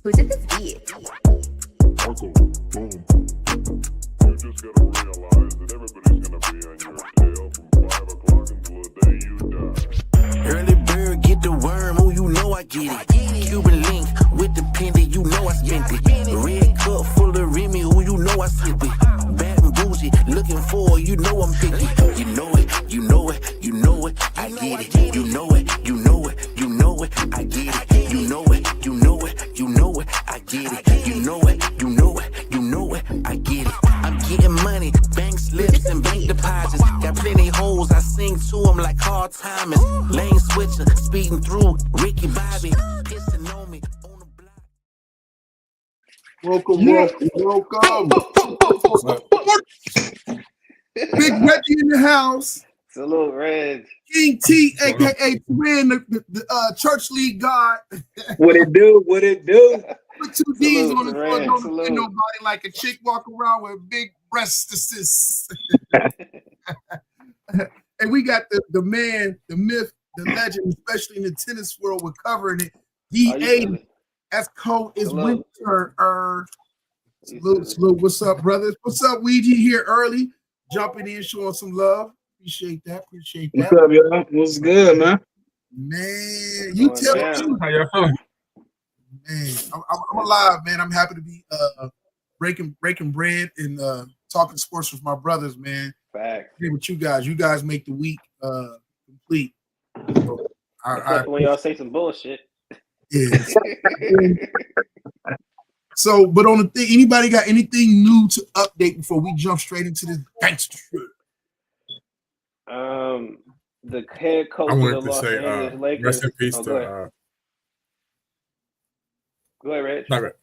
Who's at this beat? Uncle, boom. You just gotta realize that everybody's gonna be on your tail from 5 o'clock until the day you die. Early bird get the worm, oh you know I get it. Cuban link with the pendant, you know I spent it. Red cup full of Remy, oh you know I sip it. Bad and bougie, looking for, you know I'm picky. You know it, you know it, you know it, I get it. You know it, you know it, you know it, I get it. You know it, you know it, you know it, I get it. You know it, you know it, you know it, I get it. I'm getting money, bank slips and bank deposits. Got plenty hoes, I sing to them like hard timers. Lane switcher, speeding through, Ricky Bobby, pissing on me on the block. Welcome. Big Reggie in the house. Salute, Reg. King T, aka Twin, the church league god. What it do? What it do? Put two D's on the Reg, front, don't salute. see nobody like a chick walk around with big breasts. And we got the man, the myth, the legend, especially in the tennis world, we're covering it. D80. That's cold is Salute. winter. Salute. What's up, brothers? What's up, Ouija? Here early, jumping in, showing some love. Appreciate that. What's up, y'all? What's good, man? Man, you tell me. How y'all feeling? Man, I'm alive, man. I'm happy to be breaking bread and talking sports with my brothers, man. Fact. Here with you guys. You guys make the week complete. So, Except when y'all say some bullshit. yeah. So, but on the thing, anybody got anything new to update before we jump straight into this gangster shit? The head coach I of the wanted to Los say, Angeles Lakers. rest in peace Go ahead. Go ahead, Reg. Not right.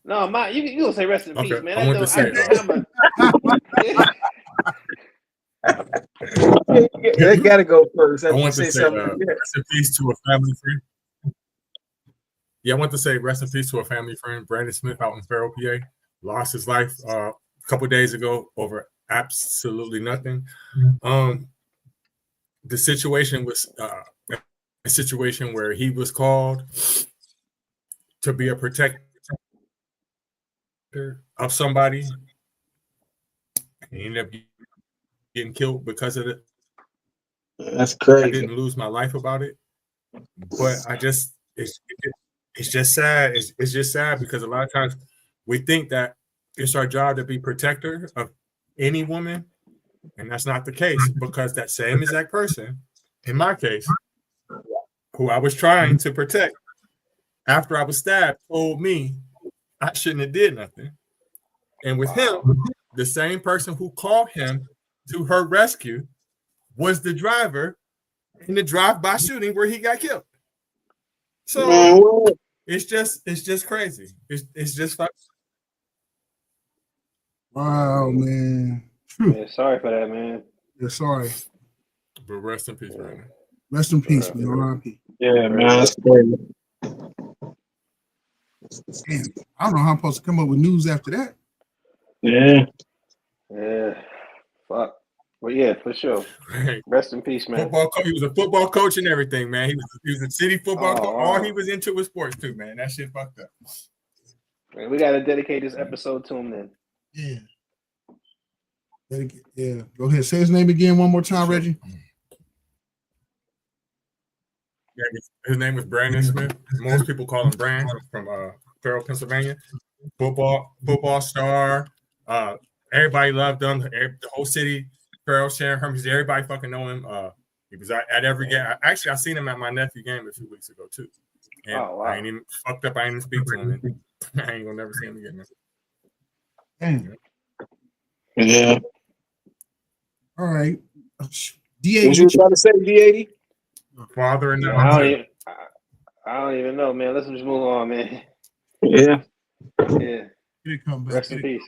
No, you gonna say rest in peace, Okay, man. I wanted to say, They gotta go first. I want to say something. rest in peace to a family friend. Yeah, I want to say rest in peace to a family friend, Brandon Smith out in Farrell, PA. Lost his life a couple days ago over absolutely nothing. The situation was a situation where he was called to be a protector of somebody. He ended up getting killed because of it. That's I crazy. didn't lose my life about it, but it's just sad. It's just sad because a lot of times we think that it's our job to be protector of any woman, and that's not the case, because that same exact person, in my case, who I was trying to protect after I was stabbed, told me I shouldn't have did nothing. And with him, the same person who called him to her rescue was the driver in the drive-by shooting where he got killed. So Man, what? it's just crazy. It's just fuck. Wow, man. Yeah, sorry for that, man. Yeah, sorry. But rest in peace, Brandon. Rest in peace, man. R.I.P. Yeah, man, that's crazy. Damn, I don't know how I'm supposed to come up with news after that. Yeah. Yeah. Fuck. But yeah, for sure. Right. Rest in peace, man. Football coach. He was a football coach and everything, man. He was a city football coach. All wow. he was into was sports too, man. That shit fucked up. Man, we gotta dedicate this episode to him then. Yeah. Yeah. Go ahead. Say his name again one more time, Reggie. Yeah, his name was Brandon Smith. Most people call him Brand from Farrell, Pennsylvania. Football star. Everybody loved him. The whole city, Farrell, Sharon, Hermes, everybody fucking know him. He was at every game. Actually, I seen him at my nephew game a few weeks ago too. And Oh, wow. I ain't even fucked up. I ain't even speak to him. And I ain't gonna never see him again. Man. Damn. Yeah. All right. What D80. you trying to say, D80? Father and I don't even know, man. Let's just move on, man. Yeah. Yeah. Come back. Rest in peace.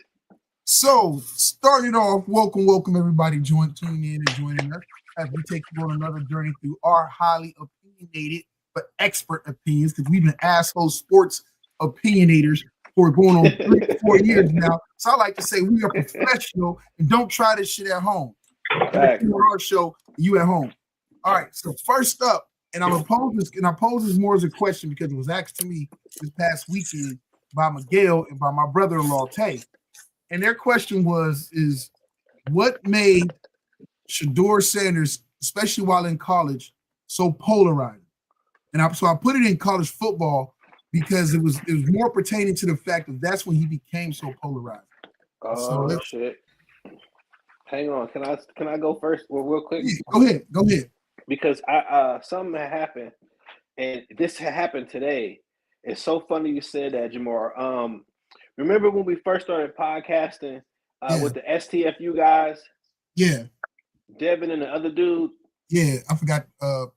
So, starting off, welcome everybody tuning in and joining us as we take you on another journey through our highly opinionated but expert opinions, because we've been asshole sports opinionators for going on 3 to 4 years now. So I like to say we are professional and don't try this shit at home. Fact. You on our show, you at home. All right, so first up, And I pose this more as a question because it was asked to me this past weekend by Miguel and by my brother-in-law Tay. And their question is what made Shedeur Sanders, especially while in college, so polarizing? And I put it in college football because it was more pertaining to the fact that that's when he became so polarizing. Oh shit! Hang on, can I go first real quick? Yeah, go ahead. Because something had happened, and this had happened today. It's so funny you said that, Jamar. Remember when we first started podcasting with the STFU guys? Yeah. Devin and the other dude. Yeah, I forgot the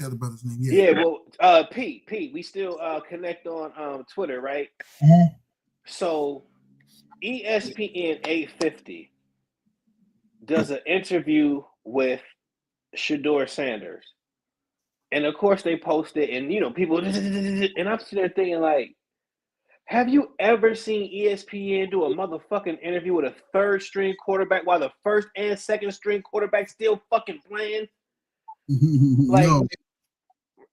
other brother's name. Yeah, well, Pete, we still connect on Twitter, right? Mm-hmm. So ESPN 850 does an interview with Shedeur Sanders. And of course they post it, and people, and I'm sitting there thinking, like, have you ever seen ESPN do a motherfucking interview with a third string quarterback while the first and second string quarterback still fucking playing? Like, no.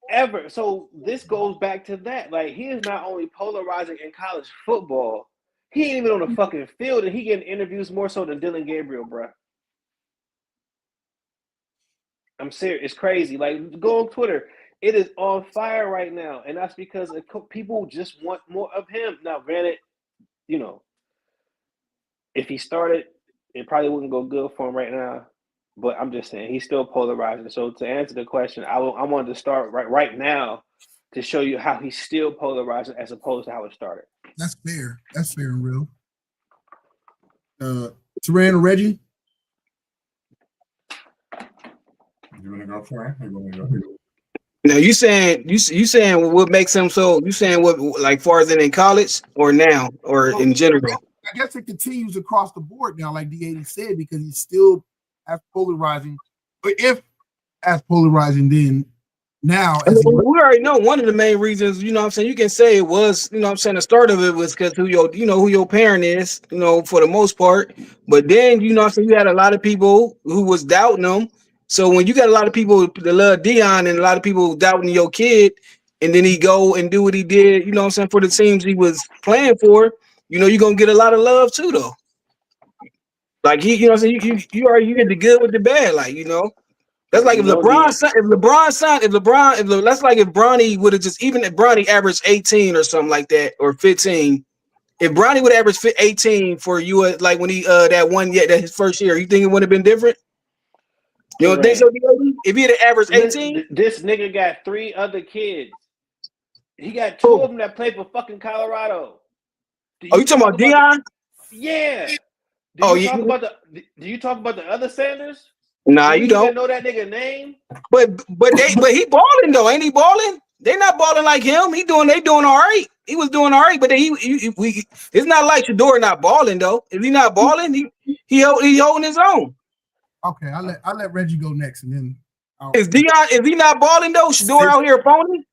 Ever. So this goes back to that. Like, he is not only polarizing in college football, he ain't even on the fucking field, and he getting interviews more so than Dylan Gabriel, bro. I'm serious. It's crazy. Like, go on Twitter. It is on fire right now, and that's because people just want more of him. Now, granted, if he started, it probably wouldn't go good for him right now. But I'm just saying he's still polarizing. So to answer the question, I wanted to start right now to show you how he's still polarizing as opposed to how it started. That's fair. That's fair and real. Teran or Reggie? You want to go for it? Now you saying what makes him so? You saying what, like, far as in college or now or in general? I guess it continues across the board now, like D80 said, because he's still as polarizing, but if as polarizing then now. We already know one of the main reasons, you know what I'm saying, you can say it was, you know what I'm saying, the start of it was because who your parent is, for the most part. But then, you know what I'm saying, you had a lot of people who was doubting them. So when you got a lot of people that love Deion and a lot of people doubting your kid, and then he go and do what he did, you know what I'm saying, for the teams he was playing for, you're gonna get a lot of love too, though. Like you know what I'm saying, you get the good with the bad, like, That's like if LeBron, that's like if Bronny would have just, even if Bronny averaged 18 or something like that, or 15, if Bronny would average 18 for you, like when he that his first year, you think it would have been different? You don't think so, if he had averaged 18? This nigga got 3 other kids. He got 2 of them that play for fucking Colorado. You talking about Deion? Yeah. Do you talk about the other Sanders? Nah, you don't even know that nigga name. But he balling though, ain't he balling? They not balling like him. They doing all right. He was doing all right, but it's not like Shedeur not balling though. If he not balling, he holding his own. Okay, I'll let Reggie go next, and then is he not balling though? Shedeur out here phony?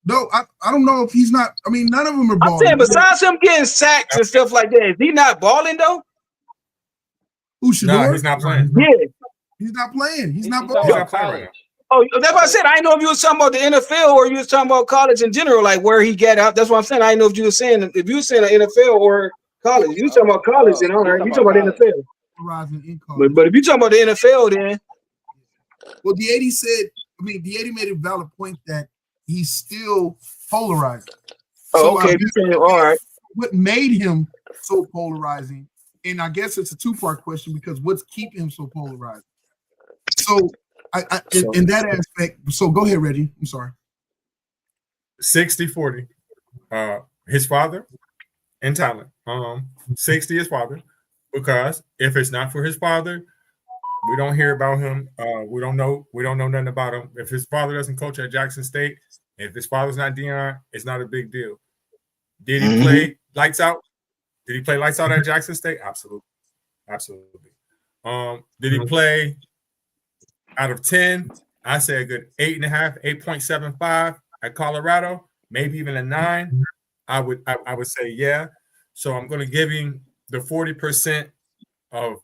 No, I don't know if he's not. I mean, none of them are balling. I'm saying besides him getting sacks and stuff like that, is he not balling though? Who, Shedeur? No, he's not playing. Yeah, he's not playing. He's not He's not playing right now. Oh, that's what I said. I didn't know if you was talking about the NFL or you was talking about college in general, like where he got out. That's what I'm saying. I didn't know if you were saying the NFL or college. You talking about college, then all right. You talking about the NFL. But if you talking about the NFL, then well, D80 said. I mean, D80 made a valid point that he's still polarizing. Okay. All right. What made him so polarizing? And I guess it's a 2-part question because what's keeping him so polarizing? So, in that aspect, so go ahead, Reggie. I'm sorry. 60-40. His father and talent. 60 his father, because if it's not for his father, we don't hear about him. We don't know nothing about him. If his father doesn't coach at Jackson State, if his father's not Deion, it's not a big deal. Did he play lights out? Did he play lights out at Jackson State? Absolutely. Did he play out of 10? I say a good 8.5, 8.75 at Colorado, maybe even a 9. I would say yeah. So I'm going to give him the 40% of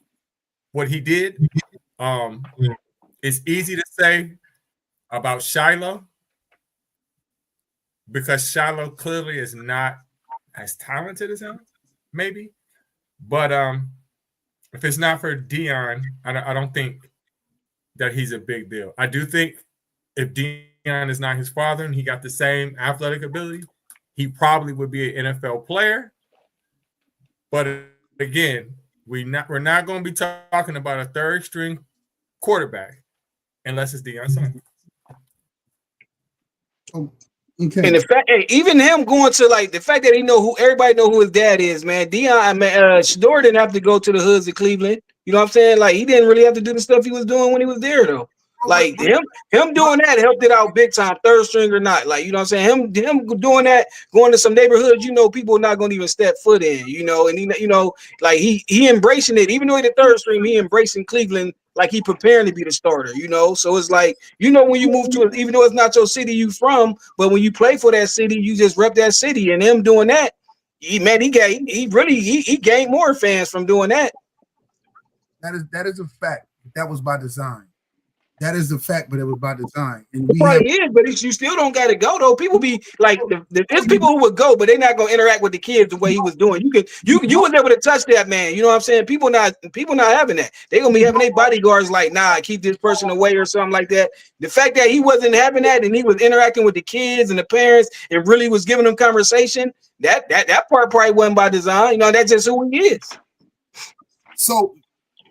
what he did. It's easy to say about Shiloh, because Shiloh clearly is not as talented as him, maybe. But if it's not for Deion, I don't think that he's a big deal. I do think if Deion is not his father and he got the same athletic ability, he probably would be an NFL player. But again, we're not going to be talking about a third string quarterback unless it's Deion's son. Oh, okay. And the fact, hey, even him going to like the fact that everybody know who his dad is, man. Shador didn't have to go to the hoods of Cleveland. You know what I'm saying? Like he didn't really have to do the stuff he was doing when he was there, though. Like him doing that helped it out big time, third string or not. Like, you know what I'm saying? Him doing that, going to some neighborhoods, people are not going to even step foot in, and he, like he embracing it, even though he's the third string, he embracing Cleveland like he preparing to be the starter, So it's like, when you move to it, even though it's not your city you from, but when you play for that city, you just rep that city. And him doing that, he gained more fans from doing that. That is a fact. That was by design. That is the fact, but it was by design. And It probably is, but you still don't got to go though. People be like, there's people who would go, but they're not gonna interact with the kids the way he was doing. You was able to touch that man. You know what I'm saying? People not having that. They gonna be having their bodyguards like, nah, keep this person away or something like that. The fact that he wasn't having that and he was interacting with the kids and the parents and really was giving them conversation, that part probably wasn't by design. That's just who he is. So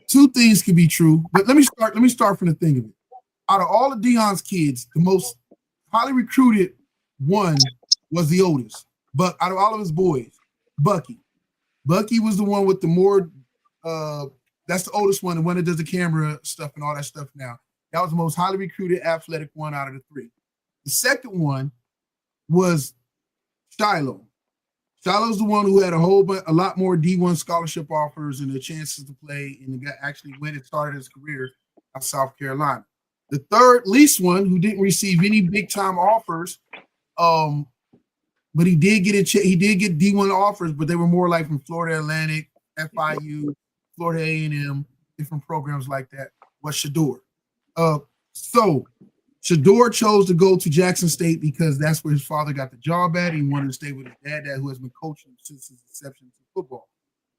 two things can be true, but let me start from the thing of it. Out of all of Deion's kids, the most highly recruited one was the oldest. But out of all of his boys, Bucky was the one with the more. That's the oldest one, the one that does the camera stuff and all that stuff. Now that was the most highly recruited, athletic one out of the three. The second one was Shiloh. Shiloh's the one who had a lot more D1 scholarship offers and the chances to play, and the guy actually went and started his career at South Carolina. The third least one, who didn't receive any big time offers, but he did get he did get D1 offers, but they were more like from Florida Atlantic, FIU, Florida A&M, different programs like that. Was Shador. So Shador chose to go to Jackson State because that's where his father got the job at. He wanted to stay with his dad, who has been coaching since his inception to football.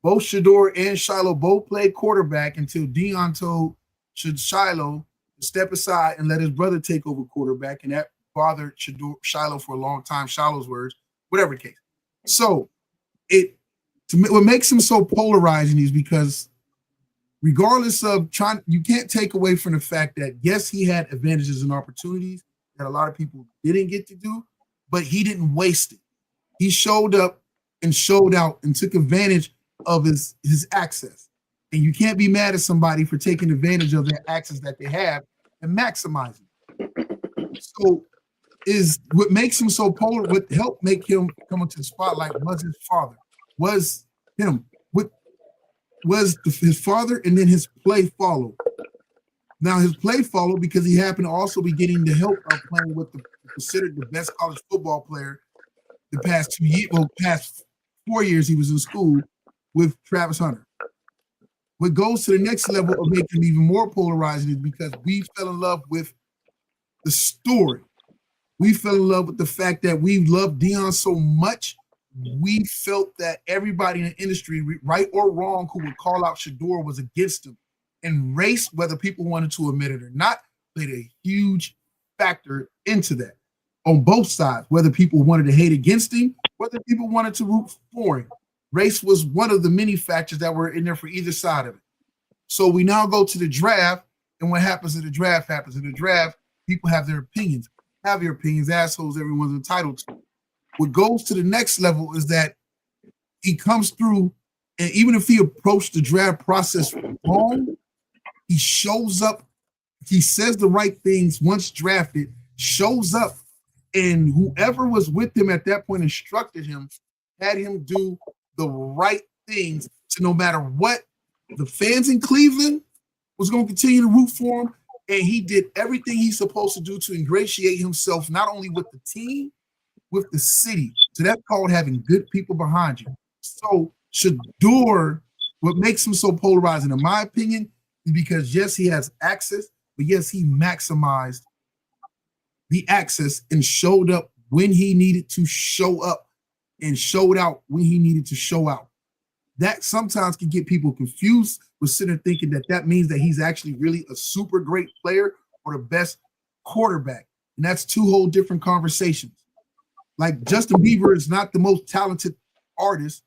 Both Shador and Shiloh both played quarterback until Deion told Shiloh to step aside and let his brother take over quarterback, and that bothered Shiloh for a long time. Shiloh's words, whatever the case. So what makes him so polarizing is because regardless of you can't take away from the fact that yes, he had advantages and opportunities that a lot of people didn't get to do, but he didn't waste it. He showed up and showed out and took advantage of his access. And you can't be mad at somebody for taking advantage of their access that they have and maximizing. So is what makes him so polar, what helped make him come into the spotlight was his father, was him. His father, and then his play followed. Now his play followed because he happened to also be getting the help of playing with considered the best college football player the past 2 years, past 4 years he was in school with Travis Hunter. What goes to the next level of making him even more polarizing is because we fell in love with the story. We fell in love with the fact that we loved Deion so much. We felt that everybody in the industry, right or wrong, who would call out Shador was against him. And race, whether people wanted to admit it or not, played a huge factor into that on both sides, whether people wanted to hate against him, whether people wanted to root for him. Race was one of the many factors that were in there for either side of it. So we now go to the draft, and what happens in the draft happens. In the draft, people have their opinions. Have your opinions, assholes, everyone's entitled to. What goes to the next level is that he comes through, and even if he approached the draft process wrong, he shows up, he says the right things once drafted, shows up, and whoever was with him at that point instructed him, had him do the right things to no matter what, the fans in Cleveland was going to continue to root for him, and he did everything he's supposed to do to ingratiate himself not only with the team, with the city. So that's called having good people behind you. So Shador, what makes him so polarizing, in my opinion, is because yes, he has access, but yes, he maximized the access and showed up when he needed to show up and showed out when he needed to show out. That sometimes can get people confused with sitting there thinking that that means that he's actually really a super great player or the best quarterback. And that's two whole different conversations. Like Justin Bieber is not the most talented artist,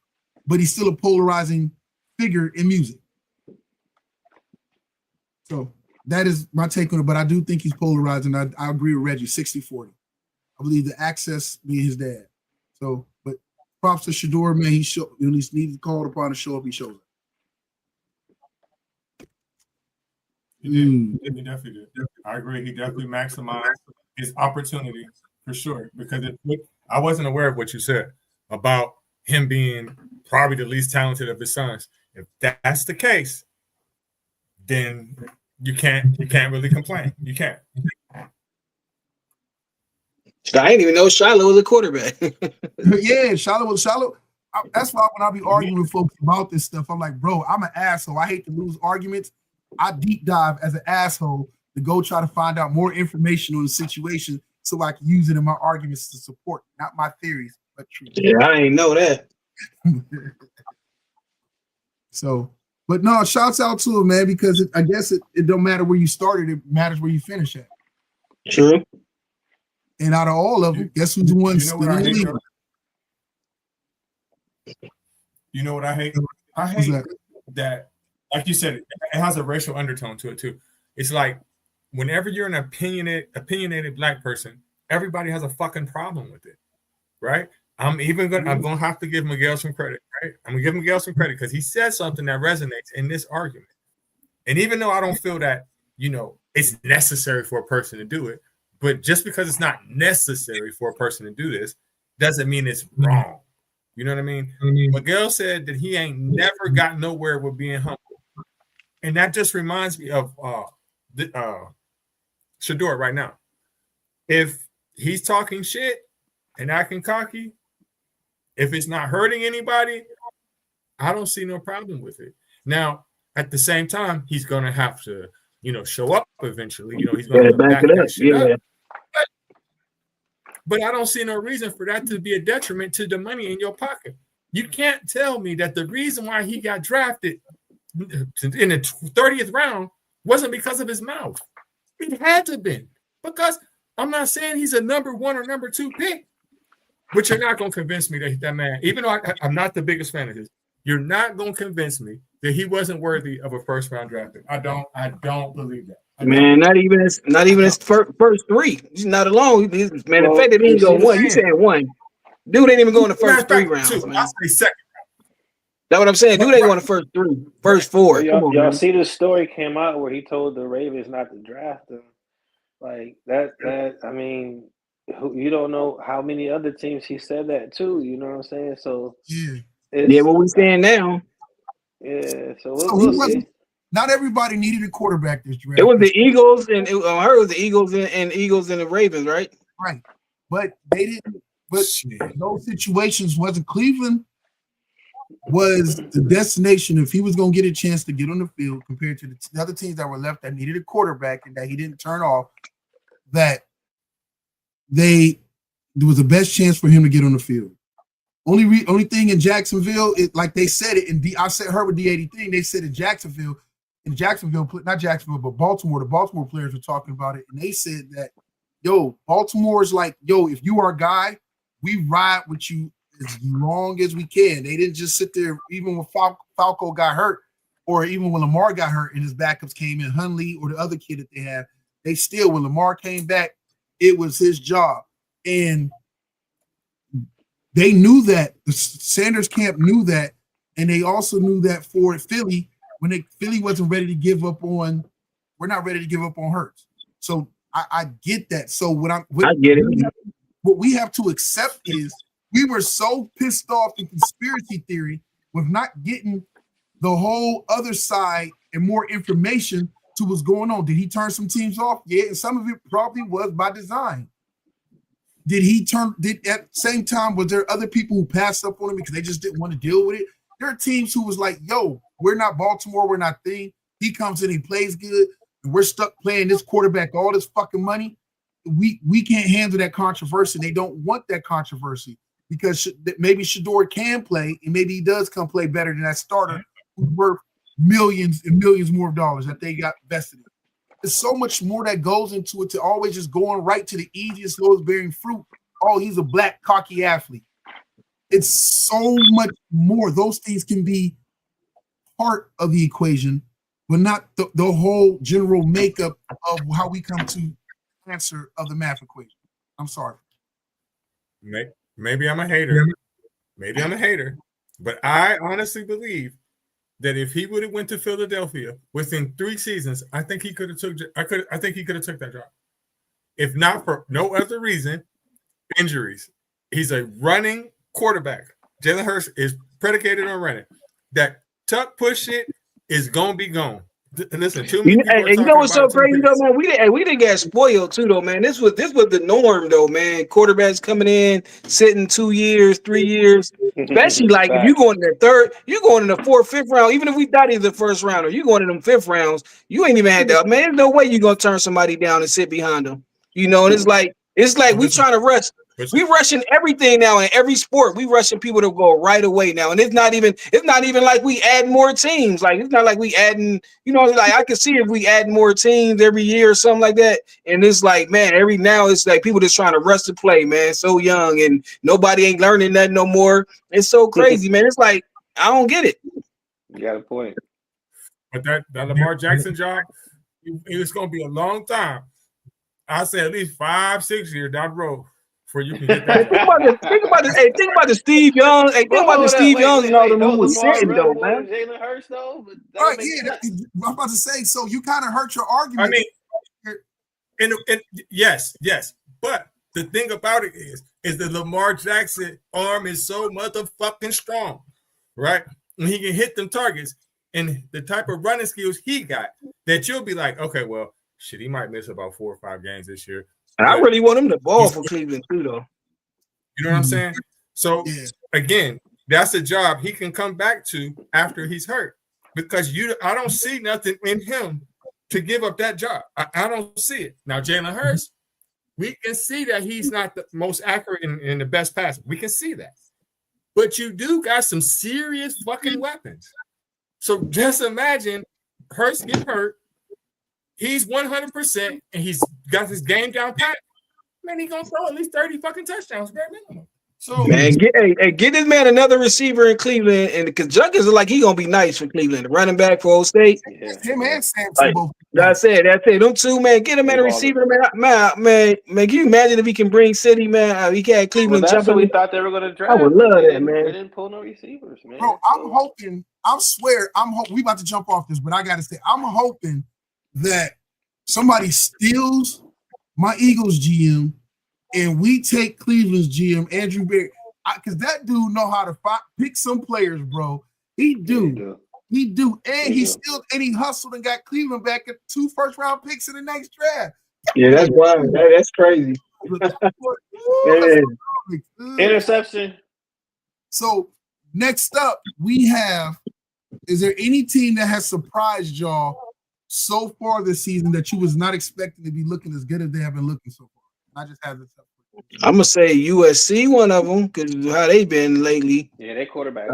but he's still a polarizing figure in music. So that is my take on it, but I do think he's polarizing. I agree with Reggie, 60-40. I believe the access being his dad. So, but props to Shedeur, man. He at least needs to call upon to show up. He shows up. He definitely did. I agree. He definitely maximized his opportunity for sure. Because I wasn't aware of what you said about him being probably the least talented of his sons. If that's the case, then you can't really complain. You can't. I didn't even know Shiloh was a quarterback. Yeah, Shiloh. That's why when I be arguing with folks about this stuff, I'm like, bro, I'm an asshole. I hate to lose arguments. I deep dive as an asshole to go try to find out more information on the situation so I can use it in my arguments to support, not my theories, but truth. Yeah, I ain't know that. So, but no, shouts out to him, man, because I guess it don't matter where you started, it matters where you finish at. True. And out of all of them, guess who's the one still in the league? You know what I hate? I hate that, like you said, it has a racial undertone to it too. It's like whenever you're an opinionated black person, everybody has a fucking problem with it, right? I'm gonna have to give Miguel some credit, right? I'm gonna give Miguel some credit because he said something that resonates in this argument. And even though I don't feel that, it's necessary for a person to do it, but just because it's not necessary for a person to do this doesn't mean it's wrong. You know what I mean? Miguel said that he ain't never got nowhere with being humble. And that just reminds me of Shedeur right now. If he's talking shit and acting cocky, if it's not hurting anybody, I don't see no problem with it. Now, at the same time, he's going to have to, show up eventually. He's going to back that shit up. But I don't see no reason for that to be a detriment to the money in your pocket. You can't tell me that the reason why he got drafted in the 30th round wasn't because of his mouth. It had to have been. Because I'm not saying he's a number 1 or number 2 pick, but you're not going to convince me that man, even though I'm not the biggest fan of his, you're not going to convince me that he wasn't worthy of a first round draft pick. I don't believe that. Man, not even his first 3. He's not alone. Man, the fact that he didn't go 1, you saying 1. Dude ain't even going the first 3 rounds. Man. I say second. That's what I'm saying. Dude ain't going the first 4. Y'all see the story came out where he told the Ravens not to draft him. Like that. I mean, you don't know how many other teams he said that to. You know what I'm saying? So yeah, what we saying now? Yeah. So we'll see. Not everybody needed a quarterback this draft. It was the Eagles, and I heard it was the Eagles and Eagles and the Ravens, right? Right, but they didn't. But those situations wasn't Cleveland. Was the destination if he was going to get a chance to get on the field compared to the other teams that were left that needed a quarterback and that he didn't turn off, that there was the best chance for him to get on the field. Only thing in Jacksonville, like they said it, and I heard with the 80 thing, they said not Jacksonville, but Baltimore, the Baltimore players were talking about it, and they said that, Baltimore is like, if you are a guy, we ride with you as long as we can. They didn't just sit there, even when Falco got hurt, or even when Lamar got hurt and his backups came in, Hundley or the other kid that they have, when Lamar came back, it was his job. And they knew that. The Sanders camp knew that, and they also knew that for Philly, when Philly wasn't ready to give up on, we're not ready to give up on Hurts. So I get that. So I get it. What we have to accept is we were so pissed off in conspiracy theory with not getting the whole other side and more information to what's going on. Did he turn some teams off? Yeah, and some of it probably was by design. Did at the same time, was there other people who passed up on him because they just didn't want to deal with it? There are teams who was like, we're not Baltimore, we're not thing. He comes in, he plays good, and we're stuck playing this quarterback all this fucking money. we can't handle that controversy. They don't want that controversy because maybe Shedeur can play, and maybe he does come play better than that starter who's worth millions and millions more of dollars that they got vested in. There's so much more that goes into it to always just going right to the easiest, lowest bearing fruit. Oh, he's a black, cocky athlete. It's so much more. Those things can be part of the equation, but not the whole general makeup of how we come to answer of the math equation. I'm sorry. Maybe I'm a hater. Maybe I'm a hater. But I honestly believe that if he would have went to Philadelphia within 3 seasons, I think he could have took that job. If not for no other reason, injuries. He's a running quarterback. Jalen Hurts is predicated on running. That tuck push shit is gonna be gone. Listen, too many people you know what's so crazy though, man? We didn't get spoiled too though, man. This was the norm though, man. Quarterbacks coming in, sitting 2 years, 3 years, especially like if you going in the third, you going in the fourth, fifth round. Even if we thought he was the first rounder, you going in them fifth rounds. You ain't even had that, man. There's no way you gonna turn somebody down and sit behind them. You know, and it's like we trying to rush. We rushing everything now in every sport. We rushing people to go right away now, and it's not even like we add more teams. Like it's not like we adding, you know, like I can see if we add more teams every year or something like that. And it's like, man, every now it's like people just trying to rush to play, man. So young and nobody ain't learning that no more. It's so crazy, man. It's like I don't get it. You got a point. But that Lamar Jackson job, it's gonna be a long time. I say at least 5-6 years down the road. For you can get that. think about this. Hey, think about the Steve Young. Hey, think about the Steve Young and all them who was sitting though, man. Jalen Hurts though. Right, yeah. I'm about to say. So you kind of hurt your argument. I mean, and yes. But the thing about it is that Lamar Jackson arm is so motherfucking strong, right? And he can hit them targets, and the type of running skills he got that you'll be like, okay, well, shit, he might miss about 4 or 5 games this year. And I really want him to ball for Cleveland too, though. You know what I'm saying? So again, that's a job he can come back to after he's hurt, because I don't see nothing in him to give up that job. I don't see it. Now, Jalen Hurts, we can see that he's not the most accurate and the best passer. We can see that. But you do got some serious fucking weapons. So just imagine Hurts get hurt. He's 100%, and he's got his game down pat. Man, he's gonna throw at least 30 fucking touchdowns, bare minimum. So man, get this man another receiver in Cleveland, and because Junkins is like he gonna be nice for Cleveland, the running back for Old State. Yeah. Him and Samson both. That's it. Them two, man. Get him at a receiver, man. Can you imagine if he can bring City, man? He can't Cleveland. Well, that's what we thought they were gonna draft. I would love that, man. They didn't pull no receivers, man. Bro, I'm hoping. We about to jump off this, but I gotta say, I'm hoping that somebody steals my Eagles GM and we take Cleveland's GM, Andrew Berry, because that dude know how to pick some players, bro. He do. And he hustled and got Cleveland back at 2 first-round picks in the next draft. Yeah, that's wild. That's crazy. Interception. So next up, we have, is there any team that has surprised y'all so far this season that you was not expecting to be looking as good as they have been looking so far? I just have this up. I'm gonna say USC, one of them, because how they been lately. Yeah, they quarterback.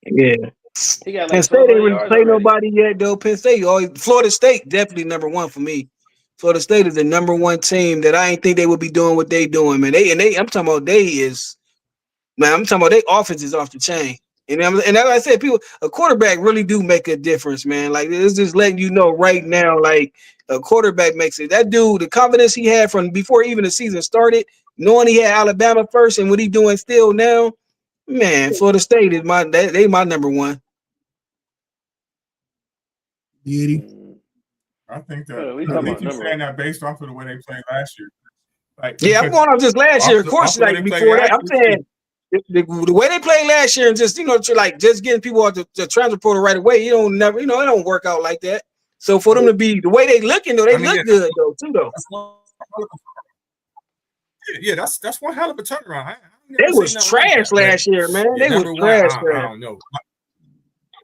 Yeah. He got like Penn State ain't really play nobody yet, though. Penn State, Florida State definitely number one for me. Florida State is the number one team that I ain't think they would be doing what they doing, man. I'm talking about their offense is off the chain. And like I said, a quarterback really do make a difference, man. Like it's just letting you know right now, like a quarterback makes it. That dude, the confidence he had from before even the season started, knowing he had Alabama first and what he doing still now, man. Florida State is my number one. I think you're saying that based off of the way they played last year. Like, I'm going off just last year. Of course, like before that, I'm saying. The way they played last year and just just getting people out the transfer portal right away, it don't work out like that. So for them to be the way they looking though, look good though too though. Yeah, that's one hell of a turnaround. They was trash last year, man. They was trash. I don't know.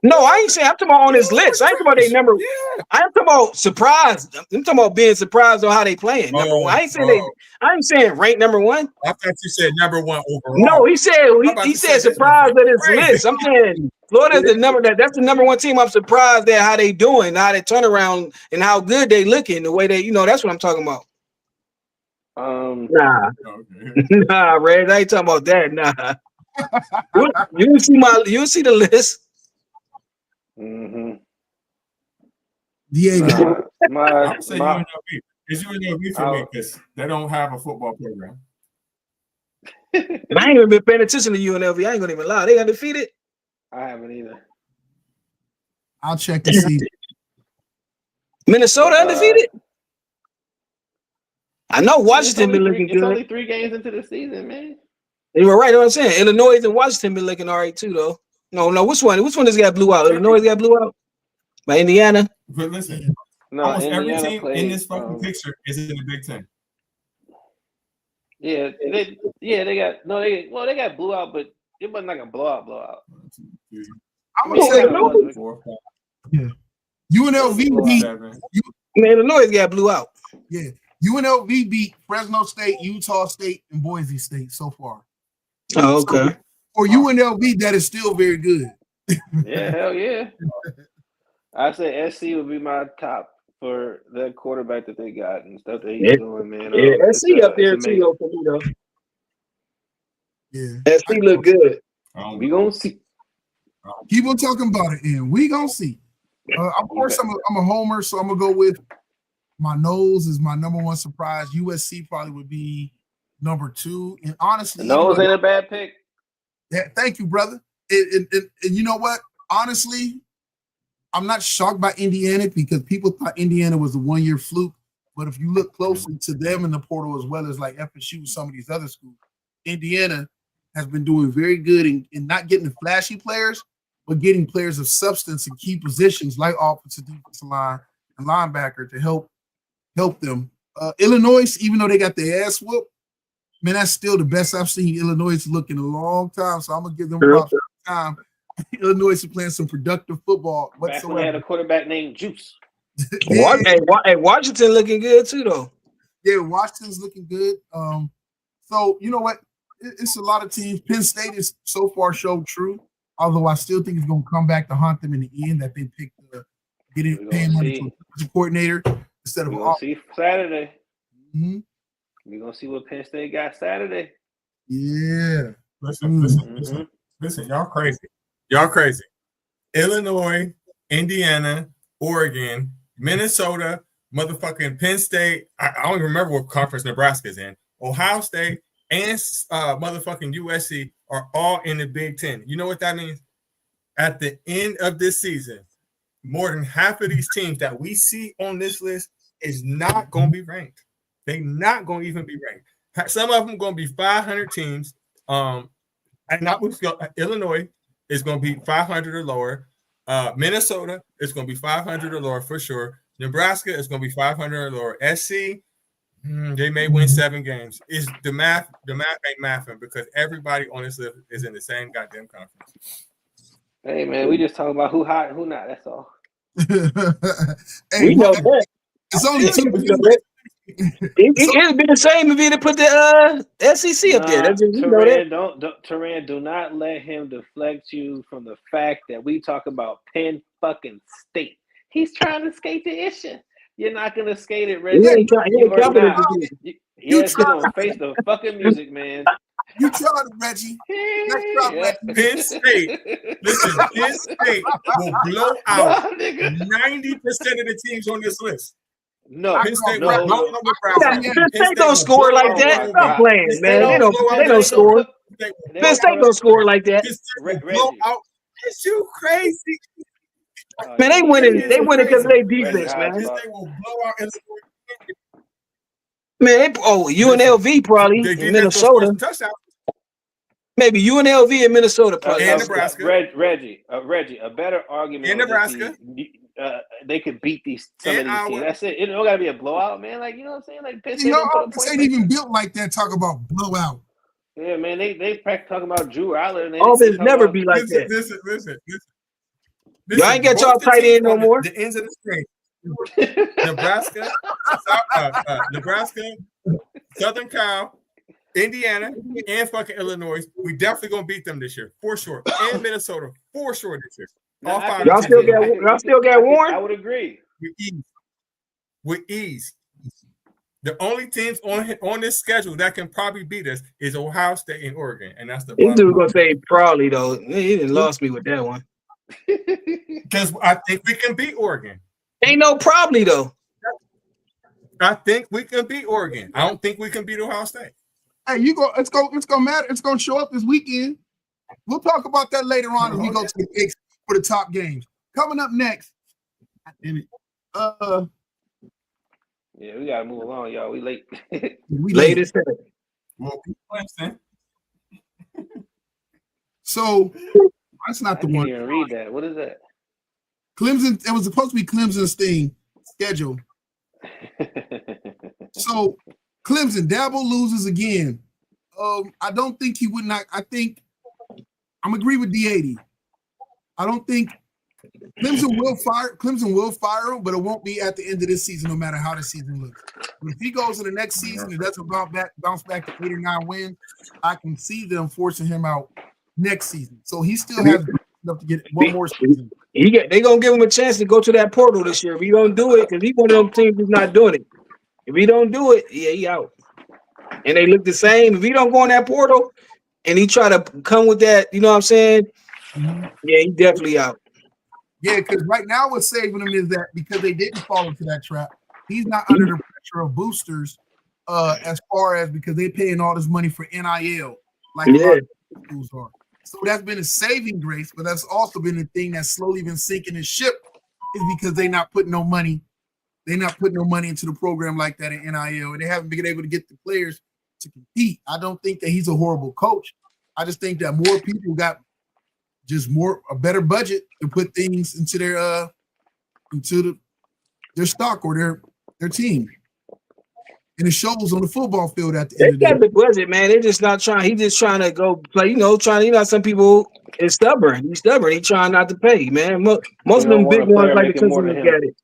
No, I ain't saying. I'm talking about on this list. I ain't talking about they number. Yeah. I'm talking about surprised. I'm talking about being surprised on how they playing. Number one. I ain't saying they. I ain't saying ranked number one. I thought you said number one overall. No, he said about he to said say this surprised at his crazy. list. I'm saying Florida's the number that's the number one team. I'm surprised at how they doing, how they turn around, and how good they looking. The way they, that's what I'm talking about. Nah, Okay. nah, Reg, I ain't talking about that. Nah, you see the list. Mm-hmm. Diego. I would say UNLV. It's UNLV for me because they don't have a football program. I ain't even been paying attention to UNLV. I ain't gonna even lie. They got defeated. I haven't either. I'll check to see. Minnesota undefeated. I know Washington been looking It's good. only 3 games into the season, man. You were right. What I'm saying, Illinois and Washington been looking all right too, though. No, which one? Which one has got blew out? Illinois got blew out by Indiana. But listen, No, almost every Indiana team played, in this fucking picture is in the Big Ten. Yeah, they got blew out, but it wasn't like a blowout. I'm gonna say Illinois? 4, 5, UNLV beat. 7. Man, Illinois got blew out. Yeah, UNLV beat Fresno State, Utah State, and Boise State so far. Oh, okay. For UNLV, that is still very good. Yeah, hell yeah. I say SC would be my top for the quarterback that they got and stuff that he's doing, man. Yeah, SC up there too, though, for me, though. Yeah, SC look good. We gonna see. Keep on talking about it, and we gonna see. Of course, I'm a homer, so I'm gonna go with my nose is my number one surprise. USC probably would be number 2, and honestly, Nose ain't a bad pick. Yeah, thank you, brother. And you know what? Honestly, I'm not shocked by Indiana because people thought Indiana was a 1-year fluke. But if you look closely to them in the portal as well as like FSU and some of these other schools, Indiana has been doing very good in not getting the flashy players, but getting players of substance in key positions like offensive, defensive line, and linebacker to help them. Illinois, even though they got their ass whooped, man, that's still the best I've seen Illinois look in a long time. So I'm gonna give them props for the time. Illinois is playing some productive football. Back when they had a quarterback named Juice. Yeah. Hey, Washington looking good too, though. Yeah, Washington's looking good. So you know what? It's a lot of teams. Penn State is so far showed true. Although I still think it's going to come back to haunt them in the end that they picked paying money for a coordinator instead of We're gonna see Saturday. Mm-hmm. We're gonna see what Penn State got Saturday. Yeah. Listen, y'all crazy. Illinois, Indiana, Oregon, Minnesota, motherfucking Penn State. I don't even remember what conference Nebraska's in. Ohio State and motherfucking USC are all in the Big Ten. You know what that means? At the end of this season, more than half of these teams that we see on this list is not going to be ranked. They're not going to even be ranked. Some of them going to be 500 teams. And not Illinois is going to be 500 or lower. Minnesota is going to be 500 or lower for sure. Nebraska is going to be 500 or lower. SC, they may win 7 games. Is the math ain't mathing because everybody on this list is in the same goddamn conference. Hey man, we just talking about who hot and who not. That's all. Hey, We know that. it's only 2. It'd be the same if he'd put the SEC up there. That's just, Teran, do not let him deflect you from the fact that we talk about Penn fucking State. He's trying to skate the issue. You're not gonna skate it, Reggie. He ain't confident. Yes, you're gonna face the fucking music, man. You tried it, Reggie. Penn State. Listen, Penn State will blow out 90% of the teams on this list. No, Penn State no. will blow out Nebraska. Penn State don't score like that. Stop playing, man. They don't score. Penn State don't score like that. Is you crazy? Man, they winning. They winning because of their defense, man. Penn State will blow out. Man, UNLV probably in Minnesota. Maybe UNLV in Minnesota probably. And Nebraska. Reggie, a better argument. In Nebraska. They could beat some of these teams. That's it. It don't gotta be a blowout, man. Like, you know what I'm saying? Like Penn State ain't even built like that. Talk about blowout. Yeah, man. They practice talking about Drew Allen. Always never be like that. Listen. Y'all ain't got both y'all the tight teams end no on more. the ends of the screen. Nebraska, Nebraska, Southern Cal, Indiana, and fucking Illinois. We definitely gonna beat them this year for sure. And Minnesota for sure this year. All I five can- Y'all teams still we gonna got beat y'all still got Warren? I would agree. with ease. With ease. The only teams on this schedule that can probably beat us is Ohio State and Oregon, and that's the This bottom dude gonna line. say probably though. He didn't lost me with that one. Because I think we can beat Oregon. Ain't no probably though. I think we can beat Oregon. I don't think we can beat Ohio State. Hey, it's gonna matter. It's gonna show up this weekend. We'll talk about that later on as we go to the picks for the top games. Coming up next. Yeah, we gotta move along, y'all. We late. We Late late. as hell. Well, Clemson. So that's I not the can't one. even read that. What is that? Clemson. It was supposed to be Clemson's thing schedule. So Clemson, Dabo loses again. I don't think he would not. I think I'm agree with D80. I don't think Clemson will fire him, but it won't be at the end of this season, no matter how the season looks. But if he goes in the next season and doesn't bounce back to 8 or 9 wins, I can see them forcing him out next season. So he still has enough to get one more season. They gonna give him a chance to go to that portal this year. If he don't do it, because he's one of them teams who's not doing it. If he don't do it, yeah, he out. And they look the same. If he don't go in that portal and he try to come with that, you know what I'm saying? Yeah, he definitely out. Yeah, because right now what's saving him is that because they didn't fall into that trap, he's not under the pressure of boosters as far as because they're paying all this money for NIL, like a lot of schools are. So that's been a saving grace, but that's also been the thing that's slowly been sinking the ship is because they're not putting no money. They're not putting no money into the program like that in NIL, and they haven't been able to get the players to compete. I don't think that he's a horrible coach. I just think that more people got just a better budget to put things into their stock or their team. And it shows on the football field at the end of the They day. got the budget, man. They just not trying. He just trying to go play, some people is stubborn. He's stubborn. He trying not to pay, man. Most of them big ones like the Clemson got it.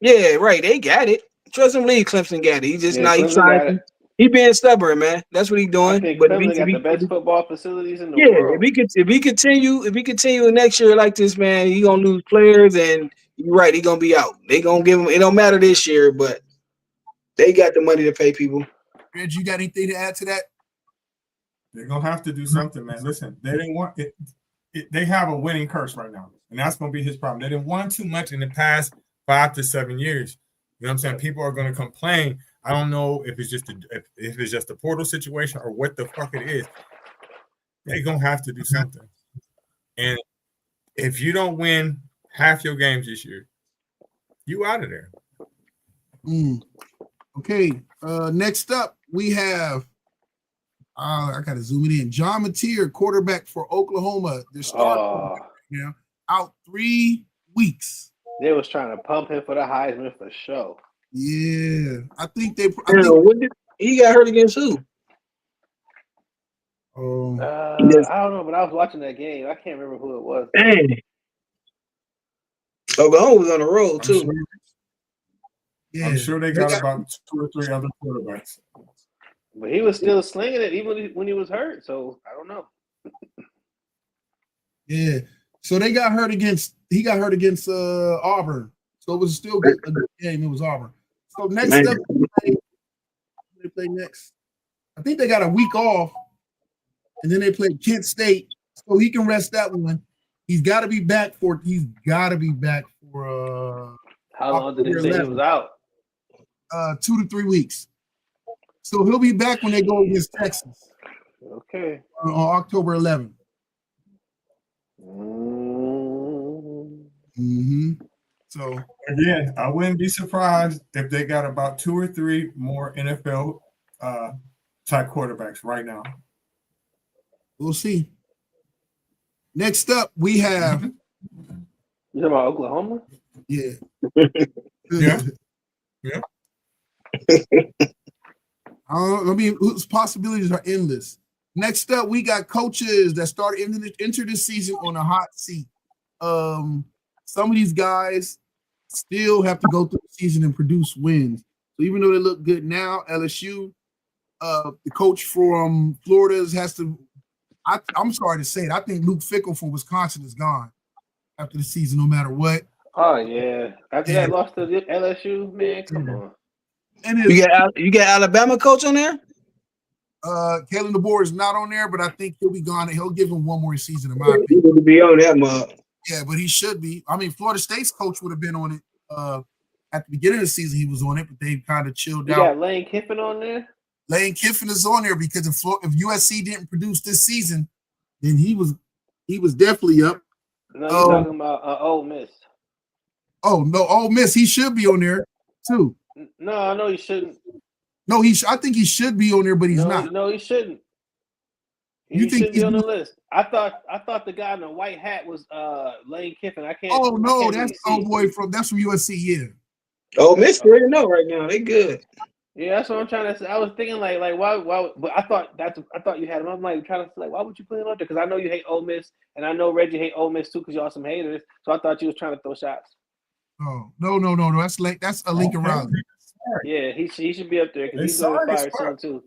Yeah, right. They got it. Trust him, leave Clemson got it. He just not. He trying. He being stubborn, man. That's what he doing. I think but Clemson got the best football facilities in the if world. he continue next year like this, man, he gonna lose players, and you're right. He gonna be out. They gonna give him. It don't matter this year, but they got the money to pay people. Reg, you got anything to add to that? They're gonna have to do something, man. Listen, they didn't want it. They have a winning curse right now, and that's gonna be his problem. They didn't want too much in the past 5 to 7 years. You know what I'm saying? People are gonna complain. I don't know if it's just a portal situation or what the fuck it is. They're gonna have to do something. And if you don't win half your games this year, you out of there. Okay. Next up, we have I gotta zoom it in. John Mateer, quarterback for Oklahoma. They're starting out 3 weeks. They was trying to pump him for the Heisman for sure. Yeah, he got hurt against who? I don't know, but I was watching that game. I can't remember who it was. Dang. Oklahoma was on the road too. I'm sure they got about 2 or 3 other quarterbacks. But he was still slinging it even when he was hurt. So I don't know. Yeah. So he got hurt against Auburn. So it was still a good game. It was Auburn. So next up, they play next. I think they got a week off, and then they play Kent State. So he can rest that one. He's got to be back for. How long did they say he was out? 2 to 3 weeks. So he'll be back when they go against Texas. Okay. On October 11th. So again, I wouldn't be surprised if they got about 2 or 3 more NFL type quarterbacks right now. We'll see. Next up, we have. You talking about Oklahoma? Yeah. Yeah. Whose possibilities are endless. Next up, we got coaches that enter this season on a hot seat. some of these guys still have to go through the season and produce wins. So even though they look good now, LSU, the coach from Florida has to. I'm sorry to say it. I think Luke Fickell from Wisconsin is gone after the season, no matter what. Oh yeah, after Yeah. that loss to the LSU, man, come on. And You got Alabama coach on there? Kalen DeBoer is not on there, but I think he'll be gone. He'll give him one more season, in my He opinion. need to be on that mug. Yeah, but he should be. I mean, Florida State's coach would have been on it at the beginning of the season. He was on it, but they kind of chilled You out. got Lane Kiffin on there. Lane Kiffin is on there because if USC didn't produce this season, then he was definitely up. No, you're talking about Ole Miss. Oh no, Ole Miss, he should be on there too. No, I know you shouldn't. No, I think he should be on there, but he's not. No, he shouldn't. You He think should be he's on the not? list. I thought the guy in the white hat was Lane Kiffin. I can't. Oh I no, can't that's really old see. boy that's from USC. Yeah. Oh, Miss 3-0 right now. They good. Yeah, that's what I'm trying to say. I was thinking like why? But I thought you had him. I'm like trying to say, like, why would you put him on there? Because I know you hate Ole Miss, and I know Reggie hate Ole Miss too, because y'all some haters. So I thought you was trying to throw shots. Oh no. That's a Lincoln Riley. Yeah, he should be up there because They he's gonna signed be his fired soon spot. too.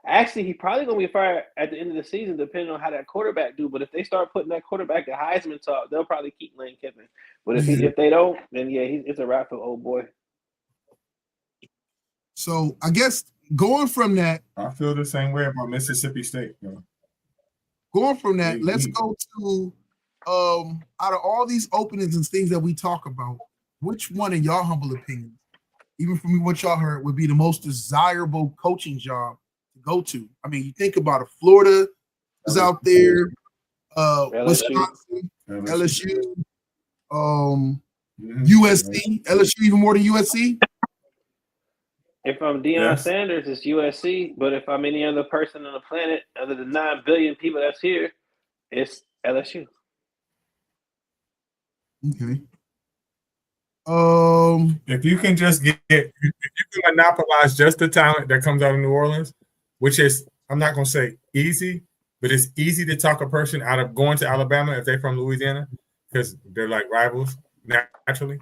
Actually, he probably gonna be fired at the end of the season, depending on how that quarterback do. But if they start putting that quarterback at Heisman talk, they'll probably keep Lane Kiffin. But if they don't, then yeah, it's a wrap for old boy. So I guess going from that, I feel the same way about Mississippi State. You know? let's go to out of all these openings and things that we talk about, which one, in y'all humble opinion, even from what y'all heard, would be the most desirable coaching job to go to? I mean, you think about it, Florida is out there, Wisconsin, LSU, USC, LSU even more than USC. If I'm Deion Sanders, it's USC. But if I'm any other person on the planet, other than 9 billion people that's here, it's LSU. Okay. If you can just if you can monopolize just the talent that comes out of New Orleans, which is, I'm not going to say easy, but it's easy to talk a person out of going to Alabama if they're from Louisiana, because they're like rivals naturally.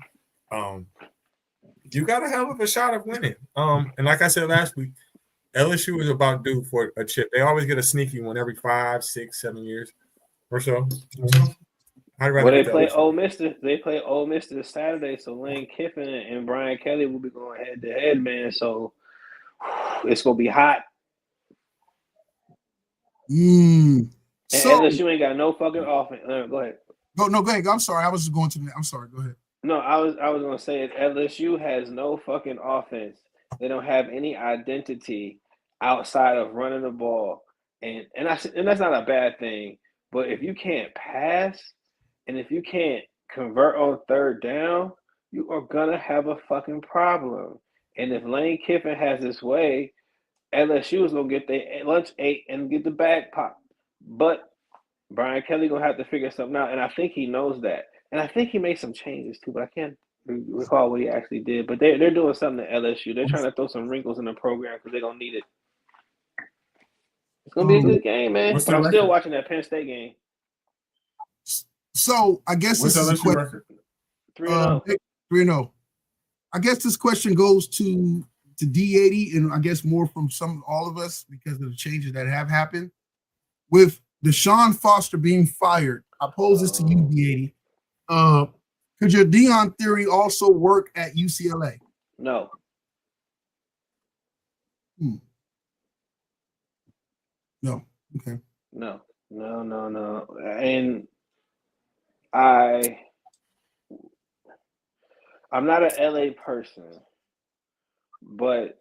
You got a hell of a shot of winning. And like I said last week, LSU is about due for a chip. They always get a sneaky one every 5, 6, 7 years or so. Well, they play Ole Miss. They play Ole Miss this Saturday, so Lane Kiffin and Brian Kelly will be going head to head, man. So it's gonna be hot. And LSU ain't got no fucking offense. Go ahead. Go ahead. I'm sorry. I was just going to. I'm sorry. Go ahead. No, I was gonna say LSU has no fucking offense. They don't have any identity outside of running the ball, and that's not a bad thing. But if you can't pass, and if you can't convert on third down, you are gonna have a fucking problem. And if Lane Kiffin has his way, LSU is gonna get their lunch ate and get the bag popped. But Brian Kelly gonna have to figure something out, and I think he knows that. And I think he made some changes too, but I can't recall what he actually did. But they're doing something at LSU. They're trying to throw some wrinkles in the program because they're gonna need it. It's gonna be a good game, man. I'm still watching that Penn State game. So I guess what's this is LSU record? 3-0. 3-0. I guess this question goes to D80, and I guess more from all of us because of the changes that have happened. With Deshaun Foster being fired, I pose this to you, D80. Could your Deion theory also work at UCLA? No. No. Okay. No. And I'm not an LA person, but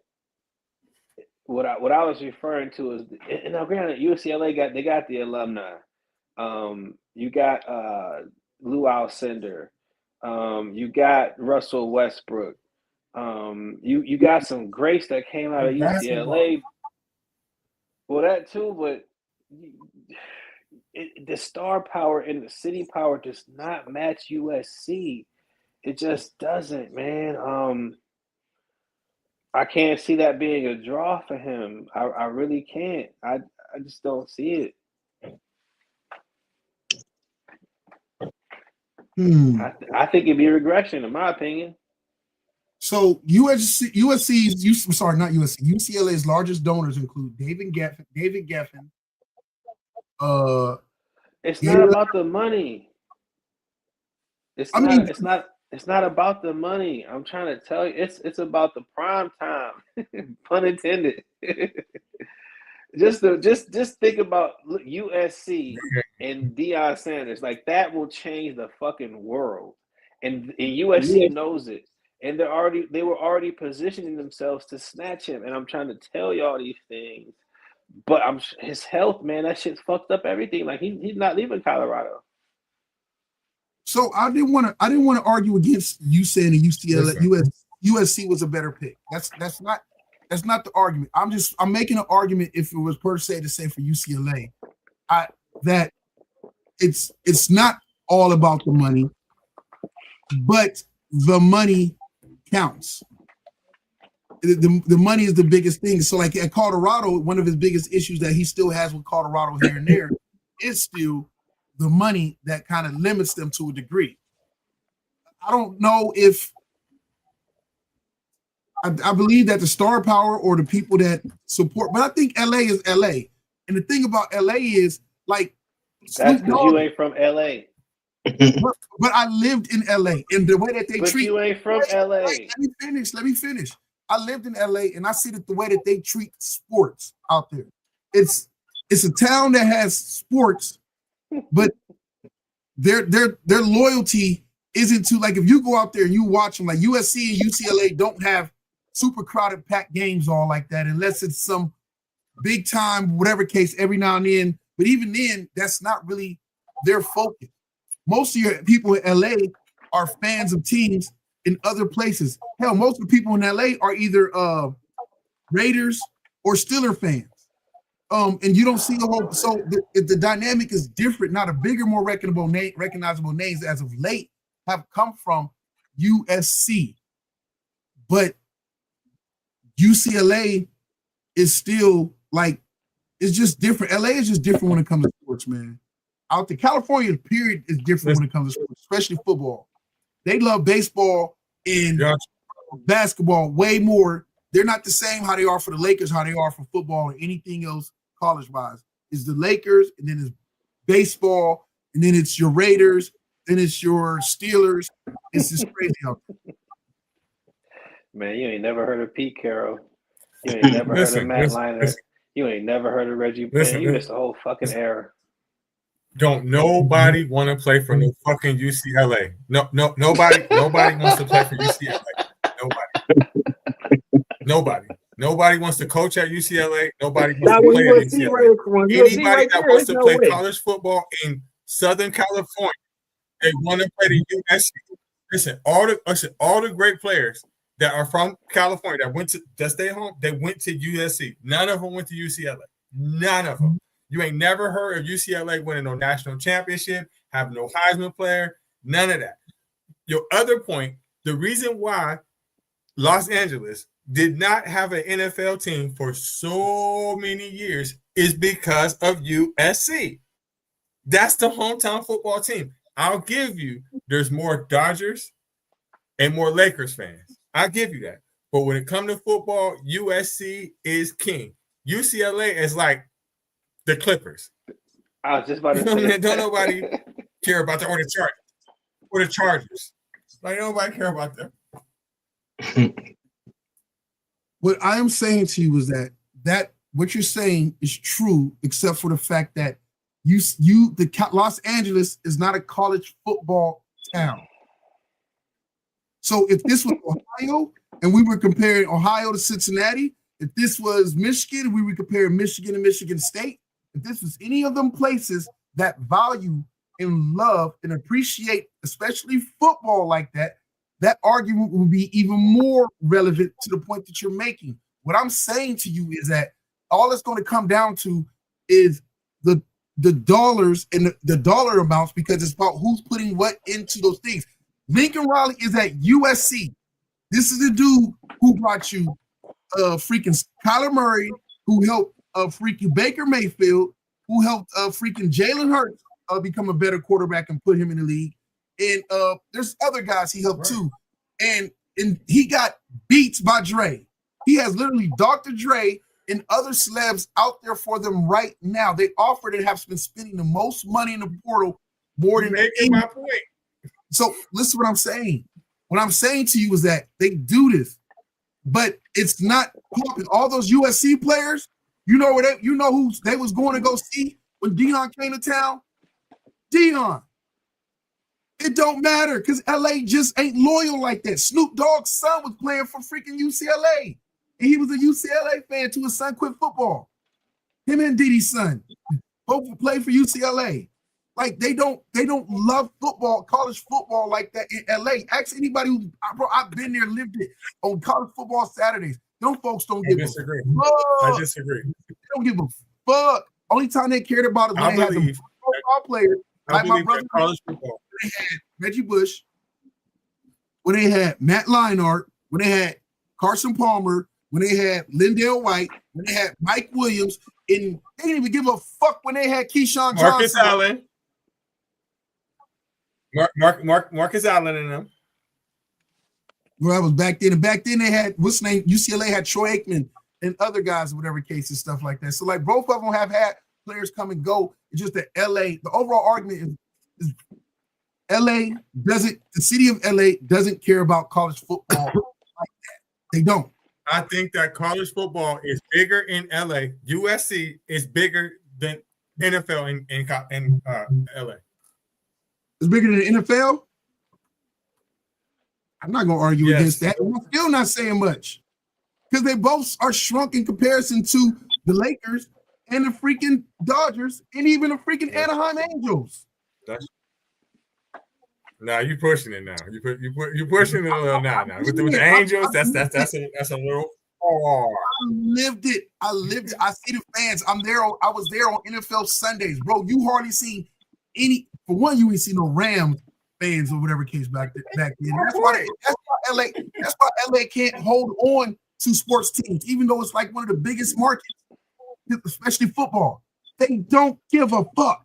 what I was referring to is, and now granted, UCLA got the alumni. You got Lou Alcindor. You got Russell Westbrook. You got some greats that came out of UCLA. Well, that too, but the star power and the city power does not match USC. It just doesn't, man. I can't see that being a draw for him. I really can't. I just don't see it. I think it'd be a regression, in my opinion. So UCLA's largest donors include David Geffen. It's not about the money. It's not about the money. I'm trying to tell you, it's about the prime time, pun intended. Just think about USC and Deion Sanders. Like, that will change the fucking world, and USC knows it, and they were already positioning themselves to snatch him. And I'm trying to tell you all these things, but his health, man, that shit's fucked up everything. Like, he's not leaving Colorado. So I didn't want to argue against you saying that USC was a better pick. That's not the argument. I'm making an argument, if it was per se to say for UCLA, that it's not all about the money, but the money counts. The money is the biggest thing. So, like, at Colorado, one of his biggest issues that he still has with Colorado here and there is still the money that kind of limits them to a degree. I don't know if I believe that the star power or the people that support, but I think LA is LA. And the thing about LA is, like, that's because you ain't from LA. But I lived in LA, and the way that they treat you ain't from LA. Let me finish. I lived in LA, and I see that the way that they treat sports out there. It's a town that has sports, but their loyalty isn't to, like, if you go out there and you watch them, like USC and UCLA don't have super crowded packed games all like that, unless it's some big time, whatever case, every now and then. But even then, that's not really their focus. Most of your people in LA are fans of teams in other places. Hell, most of the people in LA are either Raiders or Steelers fans. And you don't see a whole, so the dynamic is different. Not a bigger, more recognizable names as of late have come from USC, but UCLA is still, like, it's just different. LA is just different when it comes to sports, man. Out there, California, period, is different when it comes to sports, especially football. They love baseball and basketball way more. They're not the same how they are for the Lakers, how they are for football or anything else college-wise. It's the Lakers, and then it's baseball, and then it's your Raiders, then it's your Steelers. It's just crazy out there. Man, you ain't never heard of Pete Carroll. You ain't never heard of Matt Leinart. You ain't never heard of Reggie Penn. You missed the whole fucking era. Don't nobody want to play for no fucking UCLA. Nobody wants to play for UCLA. Nobody wants to coach at UCLA. Nobody wants to play at UCLA. Anybody that wants to play college football in Southern California, they want to play the USC. Listen, all the great players that are from California that stay home, they went to USC. None of them went to UCLA. None of them. You ain't never heard of UCLA winning no national championship, have no Heisman player, none of that. Your other point, the reason why Los Angeles did not have an NFL team for so many years is because of USC. That's the hometown football team. I'll give you, there's more Dodgers and more Lakers fans. I'll give you that. But when it comes to football, USC is king. UCLA is like the Clippers. I was just about to say. Don't nobody care about the Chargers. Like, nobody care about them. What I am saying to you is that what you're saying is true, except for the fact that Los Angeles is not a college football town. So if this was Ohio and we were comparing Ohio to Cincinnati, if this was Michigan, we would compare Michigan to Michigan State. If this was any of them places that value and love and appreciate, especially football like that, that argument will be even more relevant to the point that you're making. What I'm saying to you is that all it's going to come down to is the dollars and the dollar amounts, because it's about who's putting what into those things. Lincoln Riley is at USC. This is the dude who brought you freaking Kyler Murray, who helped freaking Baker Mayfield, who helped freaking Jalen Hurts become a better quarterback and put him in the league. and there's other guys he helped too, and he got beats by Dre. He has literally Dr. Dre and other celebs out there for them right now. They offered and have been spending the most money in the portal, more than making my point. So listen, what I'm saying. What I'm saying to you is that they do this, but it's not popping. All those USC players, you know who they was going to go see when Deion came to town? Deion. It don't matter because LA just ain't loyal like that. Snoop Dogg's son was playing for freaking UCLA. And he was a UCLA fan till his son quit football. Him and Diddy's son both played for UCLA. Like they don't love football, college football like that in LA. Ask anybody who, bro, I've been there, lived it on college football Saturdays. Them folks don't give a fuck. I disagree. They don't give a fuck. Only time they cared about is when they had the football players. Like my brother, college football. They had Reggie Bush, when they had Matt Leinart, when they had Carson Palmer, when they had Lindell White, when they had Mike Williams, and they didn't even give a fuck when they had Keyshawn Marcus Johnson. Allen. Marcus Allen and them. Well, that was back then. And back then they had, what's his name? UCLA had Troy Aikman and other guys, whatever case and stuff like that. So like both of them have had players come and go. It's just that LA, the overall argument is LA doesn't, the city of LA doesn't care about college football like that. They don't. I think that college football is bigger in LA. USC is bigger than NFL in LA. It's bigger than the NFL. I'm not going to argue against that. I'm still not saying much because they both are shrunk in comparison to the Lakers and the freaking Dodgers and even the freaking Anaheim Angels. Now you're pushing it. Now you're pushing it a little now. With the Angels, that's a little far. I lived it. I see the fans. I was there on NFL Sundays, bro. You hardly see any. For one, you ain't see no Rams fans or whatever case back then. That's why LA can't hold on to sports teams, even though it's like one of the biggest markets, especially football. They don't give a fuck.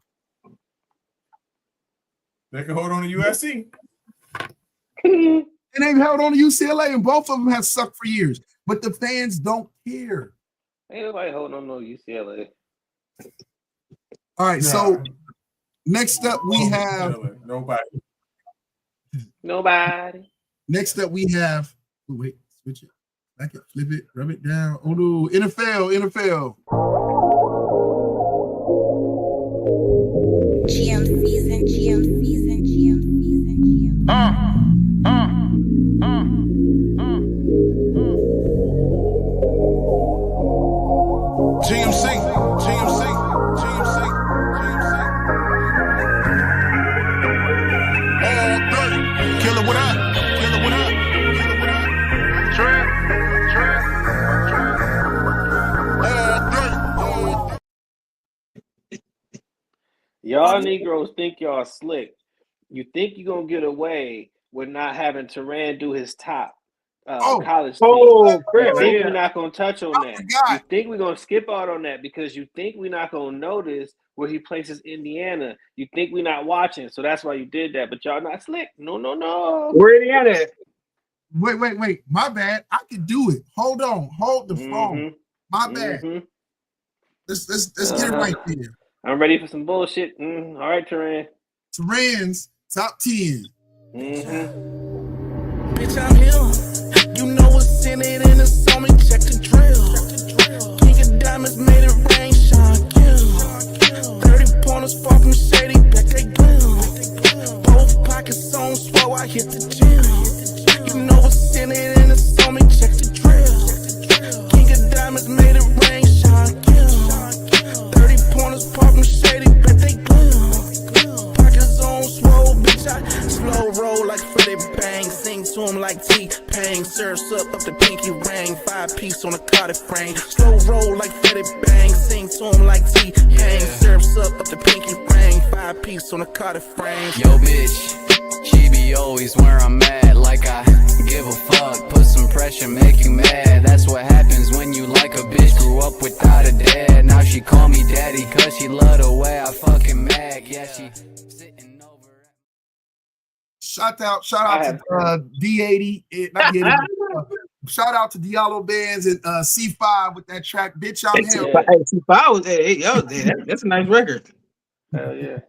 They can hold on to USC. And they've held on to UCLA, and both of them have sucked for years. But the fans don't care. Ain't nobody holding on to UCLA. All right, so next up we have nobody. Next up we have. Oh, wait, switch it. Back it, flip it, rub it down. Oh no, NFL. GM season. GMC. Killer, what up? Y'all Negroes think y'all slick. You think you're going to get away with not having Turan do his top college thing. You think we're not going to touch on that. You think we're going to skip out on that because you think we're not going to notice where he places Indiana. You think we're not watching, so that's why you did that. But y'all not slick. No. Where Indiana at? Wait. My bad. I could do it. Hold on. Hold the phone. My bad. Let's get it right there. I'm ready for some bullshit. All right, Turan. Turan's top 10. Bitch, I'm here. You know what's in it in the summer. Check the drill. King of diamonds made it rain, shine, kill. 30 pointers far from shady, back they glill. Both pockets on swell, I hit the gym. You know what's in it in the summer. Check the drill. King of diamonds made it rain, shine, kill. 30 pointers far from shady, back they glill. Pockets on swell, bitch, I slow roll like Freddie Bang. Sing to him like T-Pain. Serves up the pinky ring. 5-piece on a Cardiff frame. Slow roll like Freddie Bang. Sing to him like T-Pain. Serves up the pinky ring. 5-piece on a Cardiff frame. Yo, bitch, she be always where I'm at. Like I give a fuck. Put some pressure, make you mad. That's what happens when you like a bitch. Grew up without a dad. Now she call me daddy. Cause she love the way I fucking mag. Yeah, she Shout out I to D80, not D80. Shout out to Diallo Bands and C5 with that track, Bitch I'm Him. That's a nice record. Hell yeah.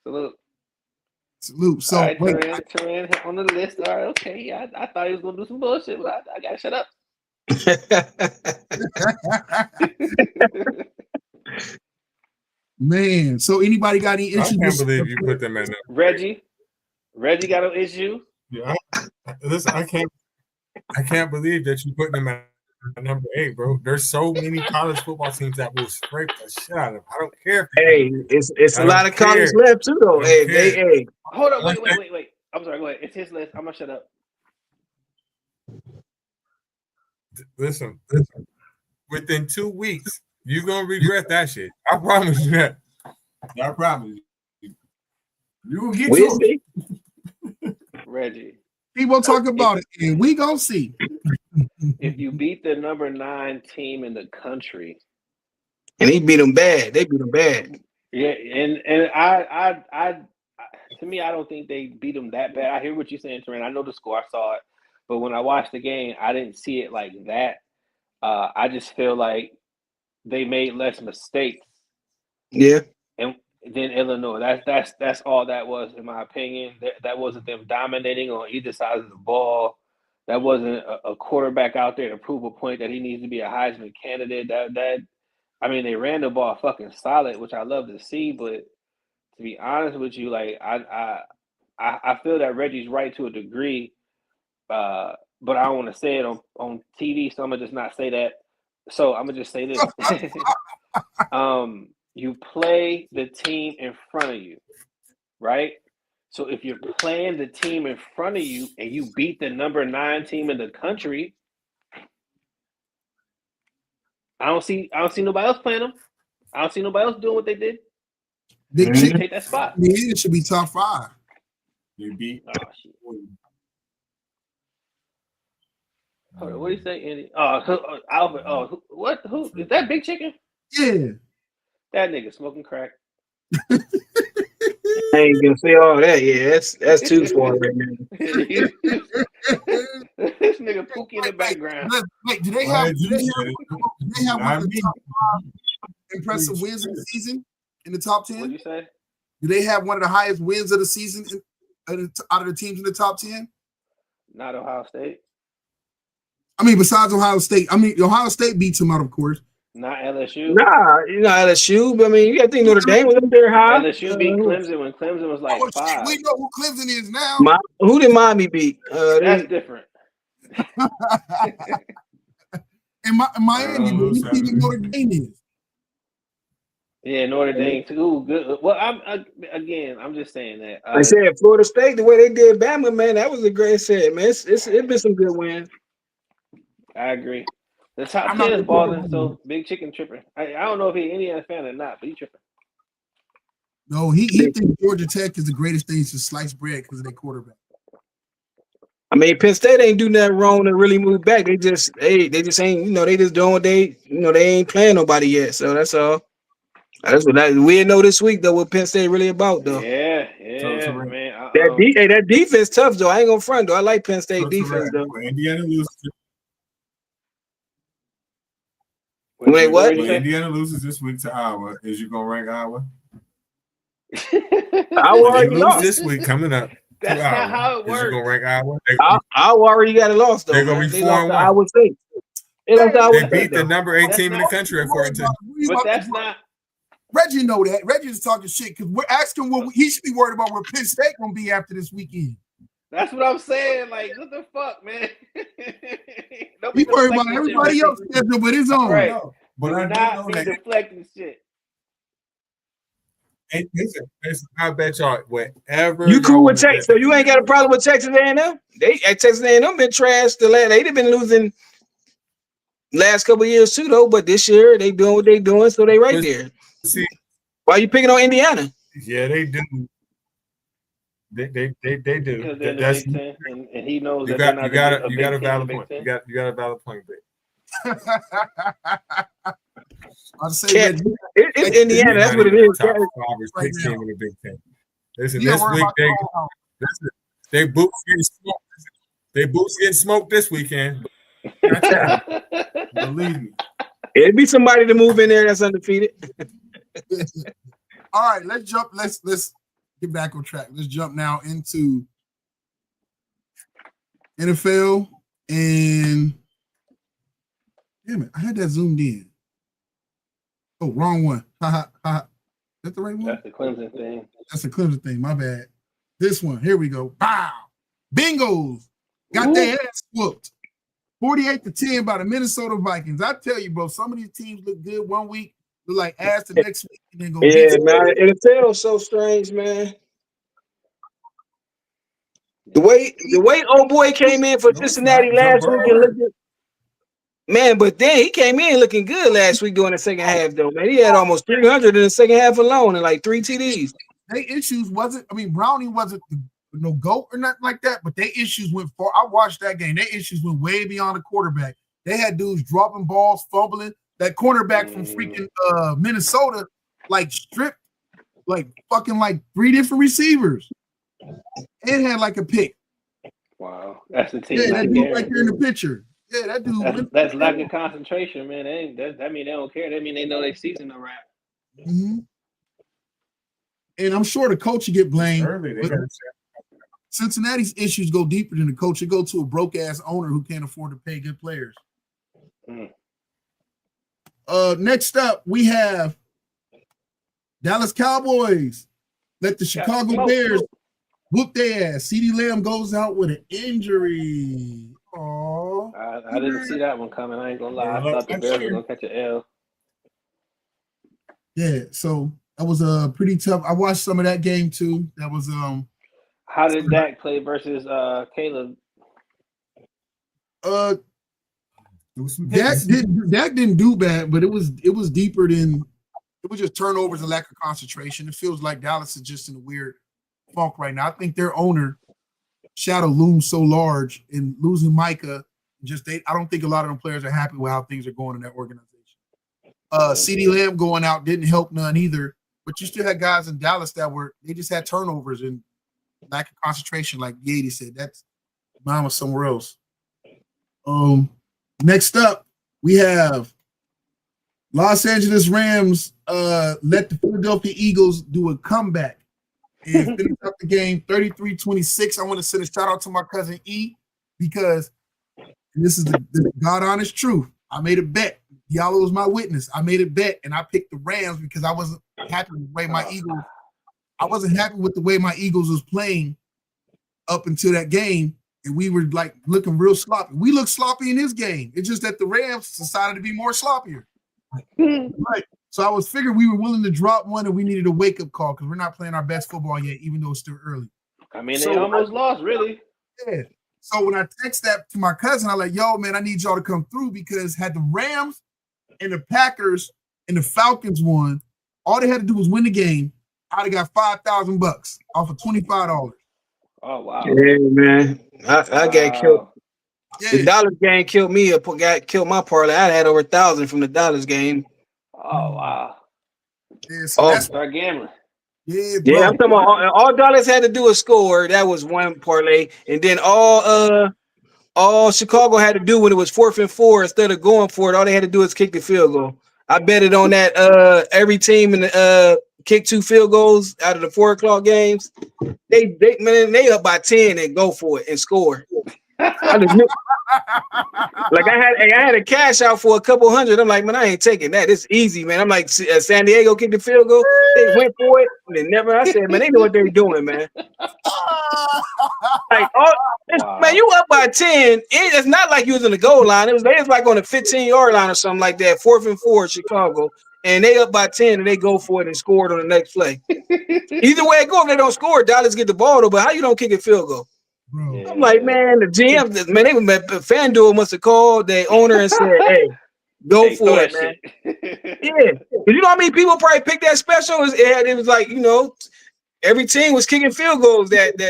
Salute. Salute. So All right, wait, Turan on the list. All right, okay. Yeah, I thought he was gonna do some bullshit, but I gotta shut up. man. So anybody got any I issues? can't believe you put them in there. Reggie got an issue. Yeah, listen, I can't believe that you put them at number 8, bro. There's so many college football teams that will scrape the shit out of them. I don't care. Hey, it's a lot of college left too, though. Hey. Hold on, wait. I'm sorry. Go ahead. It's his list. I'm gonna shut up. Listen. Within 2 weeks, you're gonna regret that shit. I promise you that. I promise you. You will get to it. Reggie. People talk about it, and we gonna see. If you beat the number 9 team in the country, and he beat them bad. They beat them bad. Yeah, and I to me, I don't think they beat them that bad. I hear what you're saying, Turan. I know the score. I saw it, but when I watched the game, I didn't see it like that. I just feel like they made less mistakes. Yeah. And then Illinois. That's all that was, in my opinion. That wasn't them dominating on either side of the ball. That wasn't a quarterback out there to prove a point that he needs to be a Heisman candidate. They ran the ball fucking solid, which I love to see. But to be honest with you, like I feel that Reggie's right to a degree. But I don't want to say it on TV, so I'm gonna just not say that. So I'm gonna just say this. You play the team in front of you, right? So if you're playing the team in front of you and you beat the number 9 team in the country, I don't see nobody else playing them. I don't see nobody else doing what they did. They take that spot. It should be top 5. They beat. Oh shit. Hold on, what do you say, Andy? Oh, Albert. Oh, what? Who is that? Big Chicken? Yeah. That nigga smoking crack. I ain't gonna say all that. Yeah, that's too far right now. This nigga Pookie in the background. Wait, do they have one of the top 5 impressive wins of the season in the top 10? What you say? Do they have one of the highest wins of the season out of the teams in the top 10? Not Ohio State. I mean, besides Ohio State. I mean, Ohio State beats them out, of course. Not LSU. Nah, LSU. But I mean, you got to think Notre Dame was up there high. LSU beat Clemson when Clemson was like 5. We know who Clemson is now. Who did Miami beat? That's different. In Miami, who Notre Dame is. Yeah, Notre Dame too. Good. Well, I'm just saying that. I said Florida State, the way they did Bama, man, that was a great set, man. It's been some good wins. I agree. The top 10 is balling, so Big Chicken tripping. I don't know if he's an Indiana fan or not, but he's tripping. No, he thinks Georgia Tech is the greatest thing to slice bread because of their quarterback. I mean, Penn State ain't do nothing wrong to really move back. They just ain't, they just doing what they ain't playing nobody yet. So that's all. That's what we know this week though. What Penn State really about though? Yeah, man. That defense tough though. I ain't gonna front though. I like Penn State defense though. Indiana loses. Wait, what? When Indiana loses this week to Iowa, is you gonna rank Iowa? Iowa already lost this week coming up. That's not how it works. Is you gonna rank Iowa? Iowa already got it lost though. They're gonna be 4-1. Iowa State. They beat the number 8 team in the country according to. But that's not. Reggie know that. Reggie is talking shit because we're asking what he should be worried about where Penn State gonna be after this weekend. That's what I'm saying. Like, what the fuck, man? He worried about everybody else's schedule, but his own. Right. But I I not know be that. deflecting shit. Hey, listen, I bet y'all whatever. You cool with Texas? So you ain't got a problem with Texas A&M? They at Texas A&M been trashed. They've been losing last couple of years too, though. But this year they doing what they doing, so they right there. See, why you picking on Indiana? Yeah, they do. They do. Because they're in the That's Big Ten, and he knows you that got you got a valid point. You got a valid point, Vic. I'll say it's Indiana. That's what it is. Top 5 or 6 team in the Big Ten. Listen, this week They boots getting smoked. They boots getting smoked this weekend. Believe me. It'd be somebody to move in there that's undefeated. All right, let's jump. Let's get back on track. Let's jump now into NFL and damn it, I had that zoomed in. Oh, wrong one. Ha ha ha. Is that the right one? That's the Clemson thing. That's the Clemson thing. My bad. This one. Here we go. Bow. Bengals got their ass whooped. 48-10 by the Minnesota Vikings. I tell you, bro, some of these teams look good one week, look like ass the next week, and then go. Yeah, man. NFL is so strange, man. The way old boy came in for Cincinnati last week and looked at, man, but then he came in looking good last week during the second half, though, man. He had almost 300 in the second half alone and like 3 TDs. Their issues wasn't, I mean, Brownie wasn't no GOAT or nothing like that, but their issues went far. I watched that game. Their issues went way beyond the quarterback. They had dudes dropping balls, fumbling. That cornerback from freaking Minnesota, like stripped, like fucking like 3 different receivers. It had like a pick. Wow, that's the team. Yeah, that dude right there in the picture. Yeah, that dude. That's lack of concentration, man. That mean they don't care. That mean they know their season a wrap. Mm-hmm. And I'm sure the coach will get blamed. Cincinnati's issues go deeper than the coach. It go to a broke ass owner who can't afford to pay good players. Next up, we have Dallas Cowboys. Let the Chicago Bears whoop their ass. CeeDee Lamb goes out with an injury. Oh, I didn't see that one coming. I ain't gonna lie. I thought the Bears were gonna catch an L. Yeah, so that was pretty tough. I watched some of that game too. That was How did Dak play versus Caleb? Dak didn't do bad, but it was deeper than it was just turnovers and lack of concentration. It feels like Dallas is just in a weird funk right now. I think their owner shadow looms so large, and losing Micah, I don't think a lot of them players are happy with how things are going in that organization. CeeDee Lamb going out didn't help none either, but you still had guys in Dallas they just had turnovers and lack of concentration, like Yadi said. That's mine was somewhere else. Next up, we have Los Angeles Rams let the Philadelphia Eagles do a comeback and finish up the game 33-26. I want to send a shout out to my cousin E because this is the God honest truth. I made a bet. Diallo was my witness. I made a bet and I picked the Rams because I wasn't happy with the way my Eagles. I wasn't happy with the way my Eagles was playing up until that game, and we were like looking real sloppy. We looked sloppy in this game. It's just that the Rams decided to be more sloppier. Right. So I was figuring we were willing to drop one, and we needed a wake-up call because we're not playing our best football yet, even though it's still early. I mean, they almost lost, really. Yeah. So when I text that to my cousin, I'm like, yo, man, I need y'all to come through because had the Rams and the Packers and the Falcons won, all they had to do was win the game. I'd have got $5,000 off of $25. Oh, wow. Yeah, man. I got killed. Yeah. The Dallas game killed me. Killed my parlay. I had over 1,000 from the Dallas game. Oh, wow. Yeah, so start gambling. Yeah, bro. Yeah, I'm talking about all Dallas had to do was score. That was one parlay. And then all Chicago had to do when it was 4th and 4, instead of going for it, all they had to do is kick the field goal. I bet it on that every team in the kick 2 field goals out of the 4 o'clock games. They up by 10 and go for it and score. I just knew. Like I had a cash out for a couple hundred. I'm like, man, I ain't taking that. It's easy, man. I'm like, San Diego kicked the field goal. They went for it and they never. I said, man, they know what they're doing, man. Like, man, you up by 10. It's not like you was in the goal line. It was like on the 15-yard line or something like that. 4th and 4, Chicago. And they up by 10 and they go for it and scored on the next play. Either way it go, if they don't score, Dallas get the ball though. But how you don't kick a field goal? Bro. I'm like, man, the GM, man, FanDuel must have called the owner and said, hey, go for it, man. Yeah. You know how many people probably picked that special? It was like, you know, every team was kicking field goals that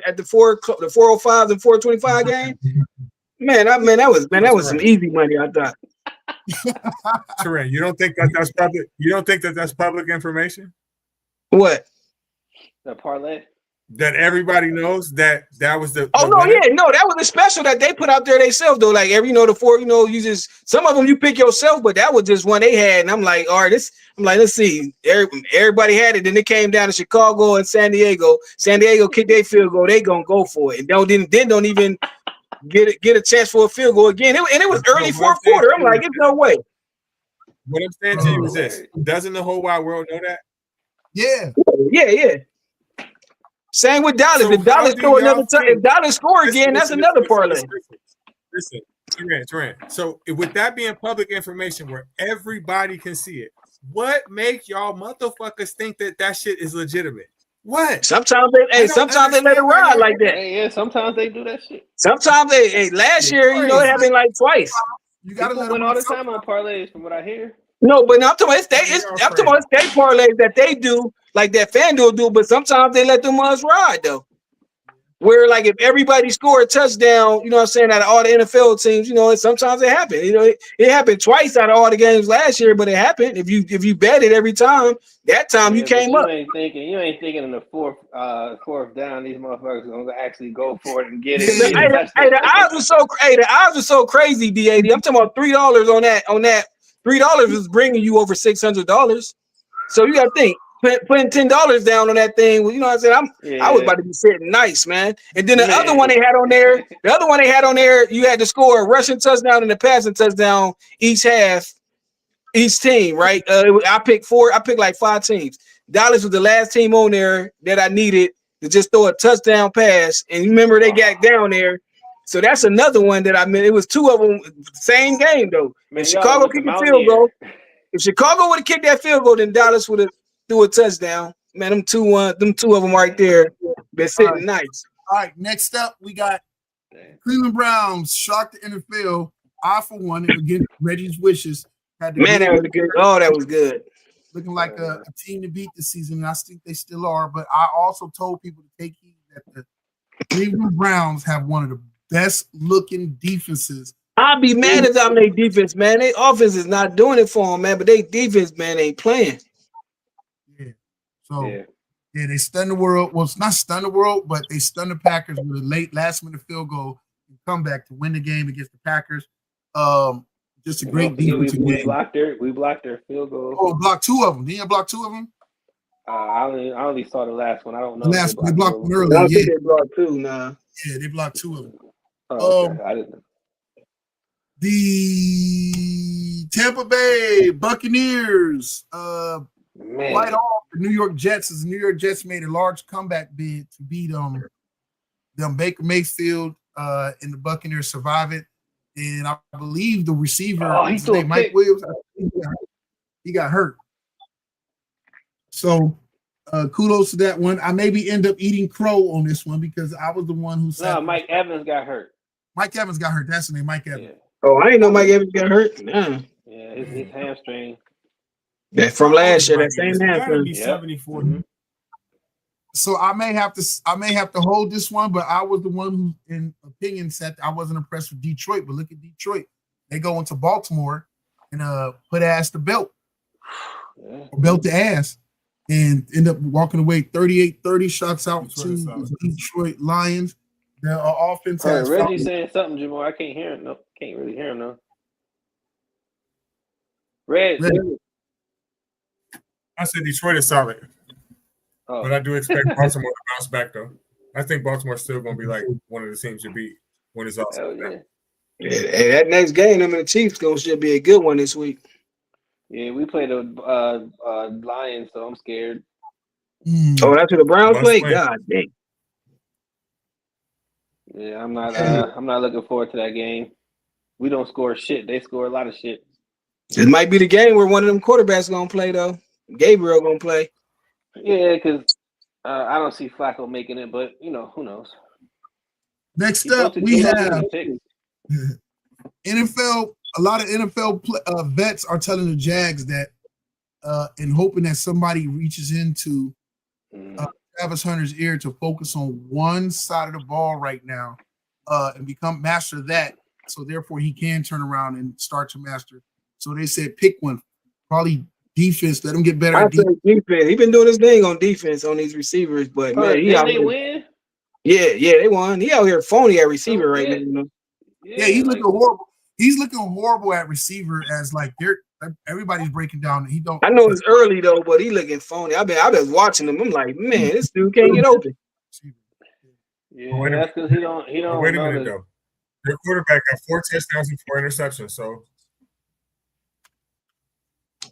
at the 405 and 425 game. Man, that was some easy money, I thought. Terrain, you don't think that's public? You don't think that's public information? What? The parlay? that everybody knows that was the. Oh the no, winner? yeah, no, that was a special that they put out there themselves though. Like every, the four, you just some of them you pick yourself, but that was just one they had, and I'm like, all right, I'm like, let's see, everybody had it. Then it came down to Chicago and San Diego. San Diego kicked their field goal, they gonna go for it, and don't even get a chance for a field goal again. And it was early fourth quarter. I'm like, it's no way. What I'm saying to you is this: doesn't the whole wide world know that? Yeah. Yeah. Same with Dallas. So if Dallas how do score y'all another time, if Dallas score again, that's another parlay. Listen, Trent. So with that being public information where everybody can see it, what make y'all motherfuckers think that shit is legitimate? What? Sometimes they let it ride like that. Yeah, sometimes they do that shit. Sometimes last year, it happened like twice. You gotta People let win them all the time on parlays, from what I hear. No, but I'm talking about state parlays that they do, like that FanDuel do, but sometimes they let them ones ride though. Where like if everybody score a touchdown, you know what I'm saying, out of all the NFL teams, sometimes it happened. It happened twice out of all the games last year, but it happened. If you bet it every time, that time you came up. You ain't thinking in the fourth down, these motherfuckers are gonna actually go for it and get it. The odds were so crazy, DAD. I'm talking about $3 on that. $3 is bringing you over $600. So you got to think, putting $10 down on that thing. You know what I'm saying? I was about to be sitting nice, man. And then the other one they had on there, you had to score a rushing touchdown and a passing touchdown each half, each team, right? I picked like 5 teams. Dallas was the last team on there that I needed to just throw a touchdown pass. And you remember they got down there. So that's another one that I meant. It was 2 of them, same game though. If Chicago kicked a field goal, if Chicago would have kicked that field goal, then Dallas would have threw a touchdown. Man, them two of them right there, been sitting nice. All right, next up we got Cleveland Browns shocked the NFL. I for one, and again Reggie's wishes had to that was good. Oh, that was good. Looking like a team to beat this season, and I think they still are. But I also told people to take heed that the Cleveland Browns have one of the best looking defenses. I'd be mad if I'm their defense, man. Their offense is not doing it for them, man. But they defense, man, ain't playing. Yeah. So they stunned the world. Well, it's not stunned the world, but they stunned the Packers with a late last-minute field goal and comeback to win the game against the Packers. Just a great defensive game. We blocked their field goal. Oh, blocked 2 of them. Didn't you block 2 of them? I only saw the last one. I don't know. They blocked one earlier. I think they blocked 2 now. Yeah, they blocked 2 of them. Oh, okay. I didn't know. The Tampa Bay Buccaneers fight off the New York Jets as the New York Jets made a large comeback bid to beat them Baker Mayfield and the Buccaneers survive it. And I believe the receiver, Mike Williams, he got hurt. So kudos to that one. I maybe end up eating crow on this one because I was the one who said Mike Evans got hurt. Mike Evans got hurt. That's the name, Mike Evans. Yeah. Oh, I didn't know Mike Evans got hurt. Nah. Yeah, his hamstring. That from last year, that same hamstring. 74. Mm-hmm. So I may have to hold this one, but I was the one who, in opinion, said I wasn't impressed with Detroit. But look at Detroit; they go into Baltimore and put ass to belt, or belt to ass, and end up walking away 38-30 shots out to the Detroit Lions. Their offense has. Reggie saying something, Jamal. I can't hear him. No, can't really hear him though. Reggie. I said Detroit is solid. Oh. But I do expect Baltimore to bounce back, though. I think Baltimore's still going to be like one of the teams to beat when it's all said. Hey, that next game, them and the Chiefs should be a good one this week. Yeah, we play the Lions, so I'm scared. Oh, that's who the Browns play? God dang. Yeah, I'm not looking forward to that game. We don't score shit. They score a lot of shit. It might be the game where one of them quarterbacks going to play, though. Gabriel going to play. Yeah, because I don't see Flacco making it, but, who knows? Next up, we have NFL. A lot of NFL vets are telling the Jags that and hoping that somebody reaches into Travis Hunter's ear to focus on one side of the ball right now and become master of that. So therefore he can turn around and start to master. So they said pick one, probably Defense, let them get better I at say defense. defense. He been doing his thing on defense on these receivers, but man, he Didn't out they here. win? Yeah, they won. He out here phony at receiver right yeah. now. You know? Yeah, he's like, looking horrible. He's looking horrible at receiver as like everybody's breaking down. He don't. I know it's early though, but he looking phony. I've been watching him. I'm like, man, this dude can't get open. Yeah, Wait a that's because he don't Wait a know minute, the- though. Their quarterback got 4 touchdowns and 4 interceptions. So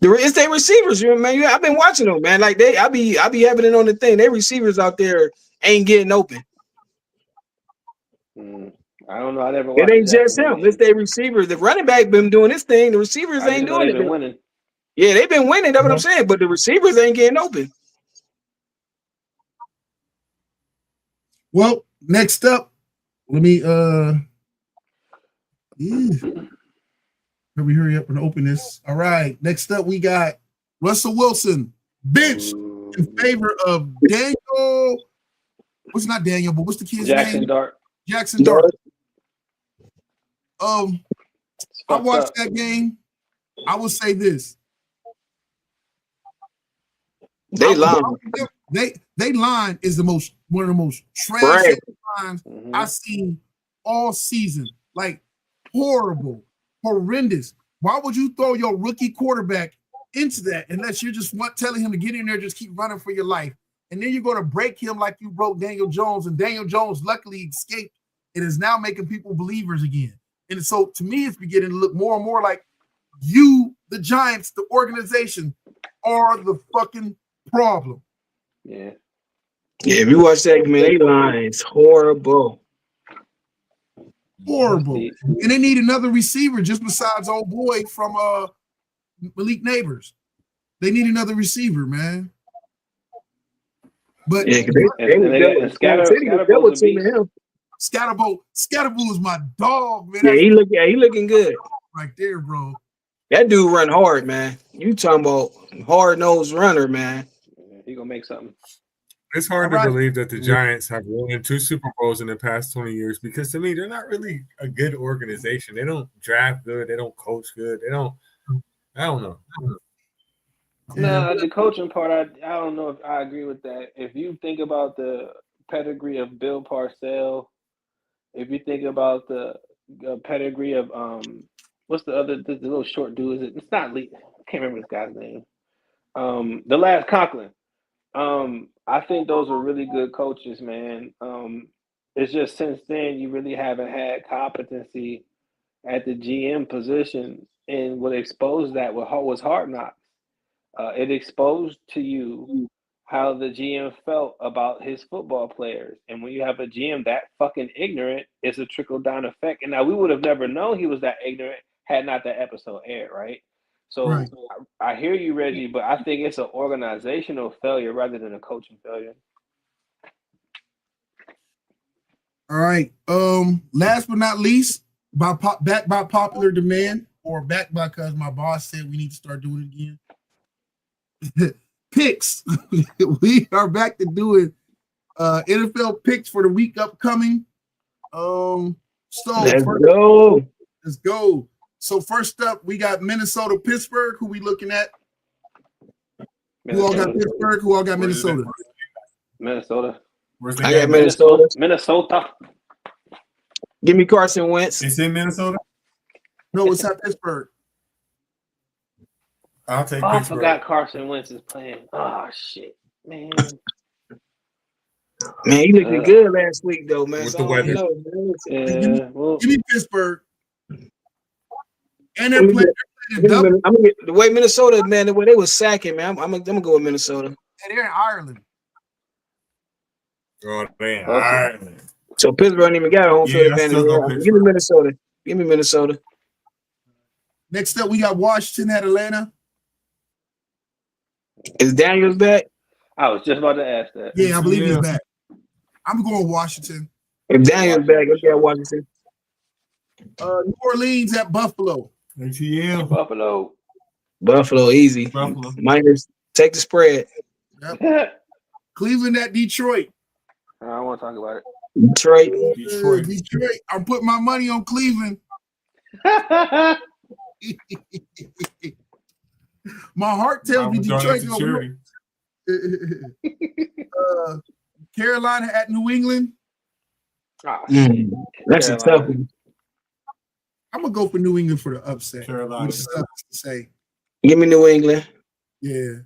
It's their receivers, man. I've been watching them, man. Like I be having it on the thing. Their receivers out there ain't getting open. I don't know. I never watched It ain't just Jacksonville him. It's games. their receivers. The running back been doing this thing. The receivers I just ain't know doing they've it. been winning. Yeah, they've been winning. That's what I'm saying. But the receivers ain't getting open. Well, next up, let me let me hurry up and open this. All right. Next up, we got Russell Wilson benched in favor of Daniel. What's not Daniel, but what's the kid's Jackson name? Dart. Jackson Dart. It's I fucked watched up. that game. I will say this. They lying. They line is one of the most trash Right. lines Mhm. I've seen all season. Like horrible, horrendous. Why would you throw your rookie quarterback into that unless you're just telling him to get in there, just keep running for your life? And then you're going to break him like you broke Daniel Jones, and Daniel Jones luckily escaped and is now making people believers again. And so to me, it's beginning to look more and more like you, the Giants, the organization, are the fucking problem. Yeah. Yeah, if you watch that, man, they lying. It's horrible. Horrible. See, And they need another receiver just besides old boy from Malik Neighbors. They need another receiver, man. But Yeah, because they And was they double- got- and Scatter- City was Scatterbo's double a teaming beast. him. Scatterbull is my dog, man. Yeah, That's he looking good. right there, bro. That dude run hard, man. You talking about hard nosed runner, man. he gonna make something. it's hard All right. to believe that the Giants have won 2 Super Bowls in the past 20 years because to me, they're not really a good organization. They don't draft good. They don't coach good. I don't know. No, the coaching part, I don't know if I agree with that. If you think about the pedigree of Bill Parcells, if you think about the pedigree of what's the other the little short dude? It's not Lee. I can't remember this guy's name. The last Conklin. I think those are really good coaches, man. It's just since then you really haven't had competency at the GM position, and what exposed that was Hard Knocks. It exposed to you how the GM felt about his football players. And when you have a GM that fucking ignorant, it's a trickle-down effect. And now we would have never known he was that ignorant had not that episode aired, right? So Right. I hear you, Reggie, but I think it's an organizational failure rather than a coaching failure. All right. Last but not least, back by popular demand, or back by because my boss said we need to start doing it again. Picks. We are back to doing NFL picks for the week upcoming. Let's go. Let's go. So first up, we got Minnesota, Pittsburgh. Who we looking at? Who all got Pittsburgh? Who all got Minnesota? Minnesota. Where's the I game? got Minnesota. Minnesota. Give me Carson Wentz. It's in Minnesota. No, it's at Pittsburgh. I'll take Oh, I Pittsburgh. forgot Carson Wentz is playing. Oh shit, man. Man, he looking good last week though, man. With So the I don't weather. know, man. Yeah, well, Give me Pittsburgh. And they're playing double. I'm gonna get the way Minnesota, man, the way they was sacking, man. I'm gonna go with Minnesota. And they're in Ireland. Oh, man. Okay. All right. So Pittsburgh ain't even got a home Yeah, field I advantage. still go Give me Pittsburgh. Minnesota. Give me Minnesota. Next up, we got Washington at Atlanta. Is Daniels back? I was just about to ask that. Yeah, I believe he's Yeah. back. I'm going Washington. If Daniels back, okay, Washington. New Orleans at Buffalo. ATL. Buffalo. Buffalo, easy. Buffalo. Miners, take the spread. I Cleveland at Detroit. don't want to talk about Detroit. Detroit. Detroit. I'm putting my money on Cleveland. it. My heart tells me Detroit security. Carolina at New England. That's a tough one. I'm gonna go for New England for the upset. Carolina. Which sucks to say. Give me New England. Yeah.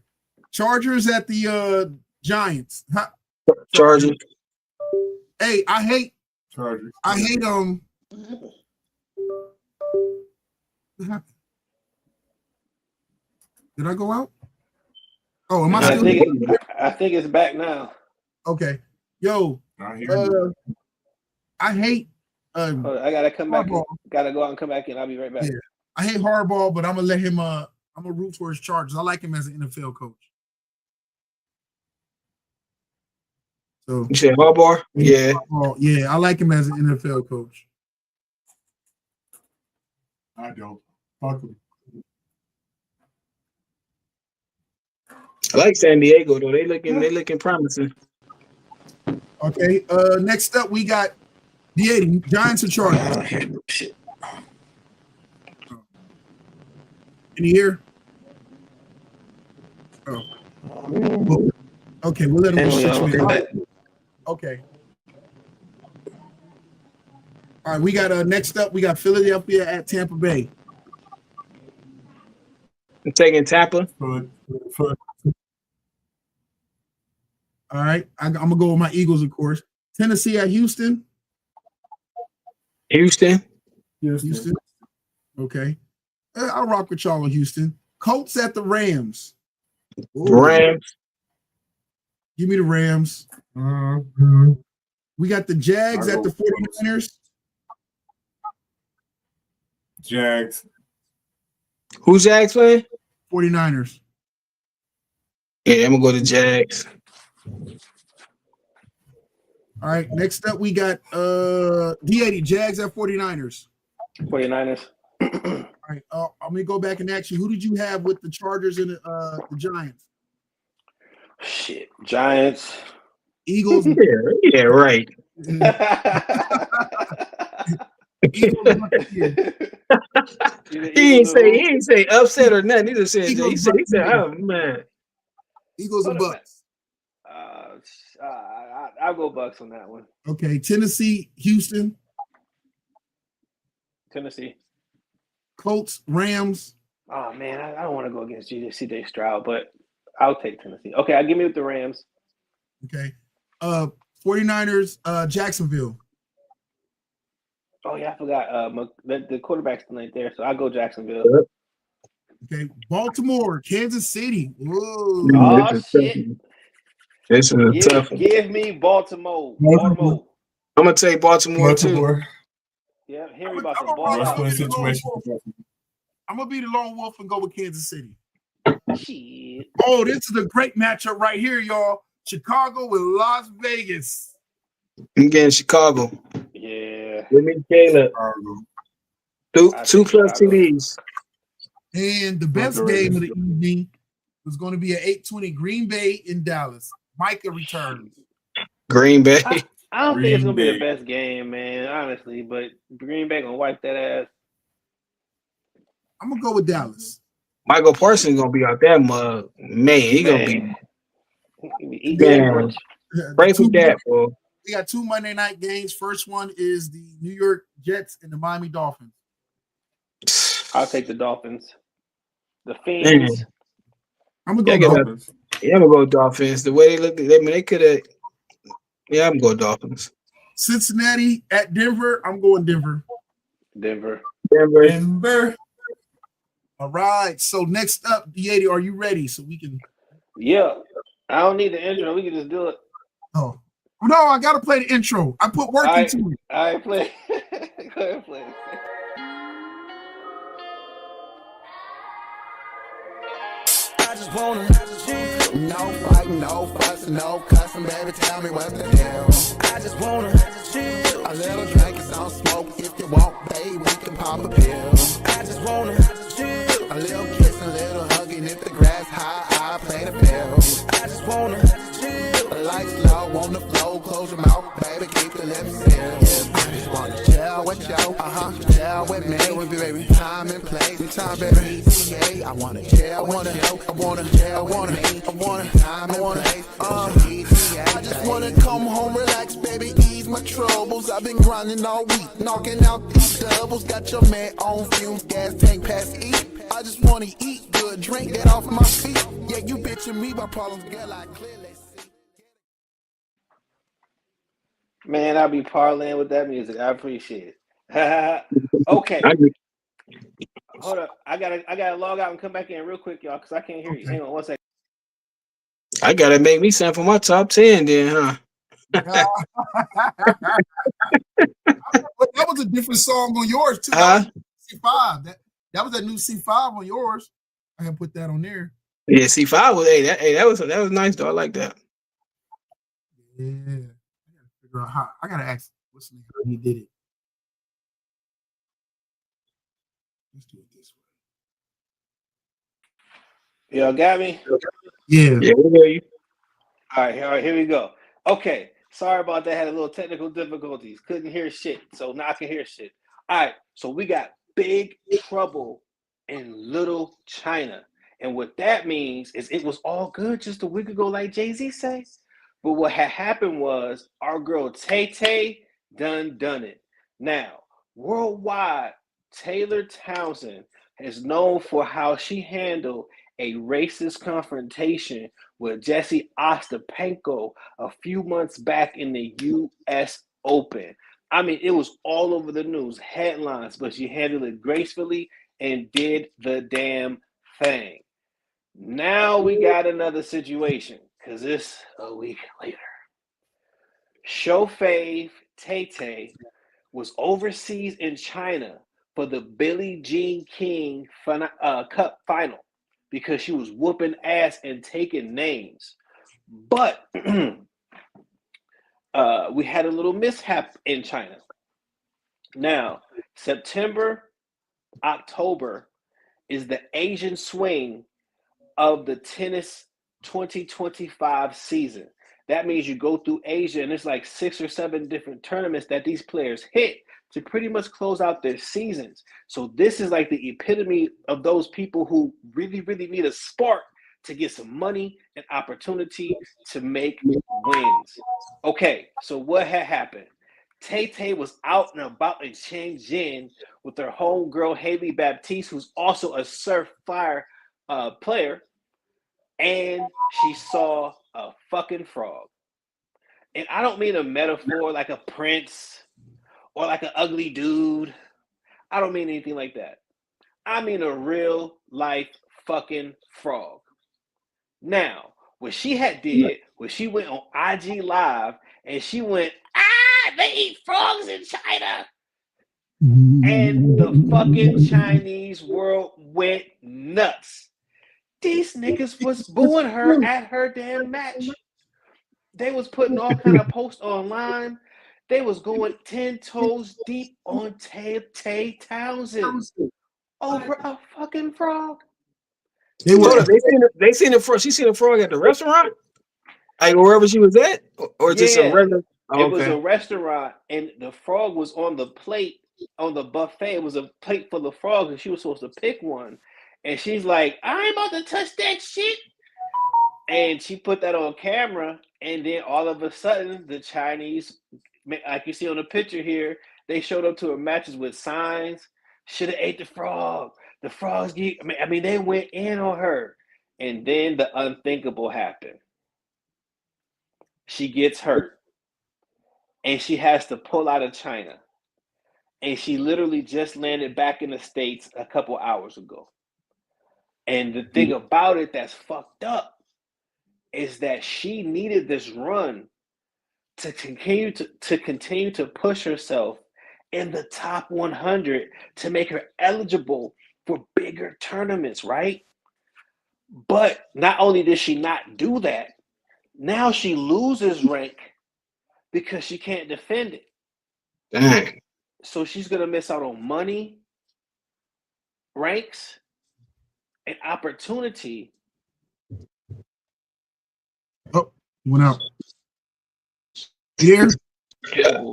Chargers at the Giants. Huh? Chargers. Hey, I hate Chargers. What happened? Did I go out? Oh, am I I still? I think it's back now. Okay. Yo, I hear you. I hate Hold on, I gotta come back. Harbaugh. Gotta go out and come back in. I'll be right back. Yeah. I hate Harbaugh, but I'm gonna let him I'm gonna root for his Chargers. I like him as an NFL coach. So You said Harbaugh? Yeah. yeah, I like him as an NFL coach. I don't. Fuck them. I like San Diego though. They looking promising. Okay. Next up we got the Giants and Chargers. Can you hear? Oh. Okay, we'll let him go. Okay. All right, we got next up, we got Philadelphia at Tampa Bay. I'm taking Tampa. All right, I'm gonna go with my Eagles, of course. Tennessee at Houston. Houston. Okay. I'll rock with y'all in Houston. Colts at the Rams. Rams. Give me the Rams. We got the Jags at the 49ers. Jags. Who's Jags playing? 49ers. Yeah, I'm gonna go to Jags. All right. Next up, we got D80 Jags at 49ers. 49ers. All right. I'm gonna go back and ask you, who did you have with the Chargers and the Giants? Shit. Giants. Eagles. Yeah, right. Eagles. He ain't say upset or nothing. He just said he said, oh man. Eagles and Bucks. I'll go Bucks on that one. Okay. Tennessee, Houston. Tennessee. Colts, Rams. Oh man, I don't want to go against CJ Stroud, but I'll take Tennessee. Okay, I'll give me with the Rams. Okay. 49ers, Jacksonville. Oh yeah, I forgot. The quarterback's still ain't there, so I'll go Jacksonville. Okay. Baltimore, Kansas City. Whoa. Oh shit. This is a tough one. Give me Baltimore. Baltimore. I'm gonna take Baltimore too. Yeah, Henry about I'm to ball out. I'm gonna be the lone wolf and go with Kansas City. Shit. Oh, this is a great matchup right here, y'all. Chicago with Las Vegas. I'm getting Chicago. Yeah. Give me Caleb. Two plus TDs. And the best game of the evening was going to be an 8:20 Green Bay in Dallas. Micah returns. Green Bay. I don't think it's gonna be the best game, man, honestly, but Green Bay gonna wipe that ass. I'm gonna go with Dallas. Michael Parsons gonna be out there, mug. Man, he gonna be. Man. Pray for that, bro. We got two Monday night games. First one is the New York Jets and the Miami Dolphins. I'll take the Dolphins. The Fiends. I'm gonna go Dolphins. Yeah, I'm gonna go Dolphins. The way they look, they could have. Yeah, I'm going Dolphins. Cincinnati at Denver. I'm going Denver. Denver. All right. So next up, D80, are you ready? So we can. Yeah. I don't need the intro. We can just do it. Oh. No, I gotta play the intro. I put work into it. All right, play. Go ahead, play. I just wanna chill. No fighting, no fussing, no cussing, baby. Tell me what's the deal. I just wanna chill. A little drink and some smoke. If you want, baby, we can pop a pill. I just wanna chill. A little kiss, a little hugging. If the grass high, I play the field. I just wanna chill. The lights low on the floor. Close your mouth, baby. Keep the lips sealed. I just wanna chill with you. Chill with me, baby. Time and place. time, baby. I wanna I just wanna come home, relax, baby, ease my troubles. I've been grinding all week, knocking out these doubles. Got your man on fumes, gas tank past eat. I just wanna eat good, drink that off my feet. Yeah, you bitching me, my problems, girl, I clearly see. Man, I'll be parlaying with that music. I appreciate it. Okay. I agree. Hold up. I gotta log out and come back in real quick, y'all, because I can't hear you. Okay. Hang on one second. I gotta make me sample my top 10 then, huh? But that was a different song on yours too. C5. That was that new C5 on yours. I can put that on there. Yeah, C5 was that was nice though. I like that. Yeah. I gotta figure out how. I gotta ask what's the name how he did it. Let's do it this way. Y'all got me? Yeah. Yeah, we hear you. All right, here we go. Okay. Sorry about that. Had a little technical difficulties. Couldn't hear shit. So now I can hear shit. All right. So we got Big Trouble in Little China. And what that means is it was all good just a week ago, like Jay-Z says. But what had happened was our girl Tay Tay done it. Now, worldwide, Taylor Townsend is known for how she handled a racist confrontation with Jesse Ostapenko a few months back in the U.S. Open. I mean, it was all over the news, headlines, but she handled it gracefully and did the damn thing. Now we got another situation, because it's a week later. Show fave Tay Tay was overseas in China for the Billie Jean King Cup final because she was whooping ass and taking names. But we had a little mishap in China. Now, September, October is the Asian swing of the tennis 2025 season. That means you go through Asia and it's like 6 or 7 different tournaments that these players hit to pretty much close out their seasons. So this is like the epitome of those people who really, really need a spark to get some money and opportunity to make wins. Okay, so what had happened? Tay Tay was out and about in Shenzhen with her homegirl Haley Baptiste, who's also a surf fire player, and she saw a fucking frog. And I don't mean a metaphor like a prince or like an ugly dude. I don't mean anything like that. I mean a real life fucking frog. Now, what she had did was she went on IG Live and she went, they eat frogs in China. And the fucking Chinese world went nuts. These niggas was booing her at her damn match. They was putting all kind of posts online. They was going 10 toes deep on Tay Townsend over a fucking frog. They seen the frog. She seen the frog at the restaurant, like wherever she was at, or just a regular. Oh, it was a restaurant, and the frog was on the plate on the buffet. It was a plate full of frogs, and she was supposed to pick one. And she's like, I ain't about to touch that shit. And she put that on camera, and then all of a sudden, the Chinese, like you see on the picture here, they showed up to her matches with signs. Should have ate the frog. The frogs get. I mean, they went in on her, and then the unthinkable happened. She gets hurt. And she has to pull out of China. And she literally just landed back in the States a couple hours ago. And the thing about it that's fucked up is that she needed this run to continue to push herself in the top 100 to make her eligible for bigger tournaments, right? But not only did she not do that, now she loses rank because she can't defend it. Dang. So she's going to miss out on money, ranks, and opportunity. Oh, went out. Here? Yeah.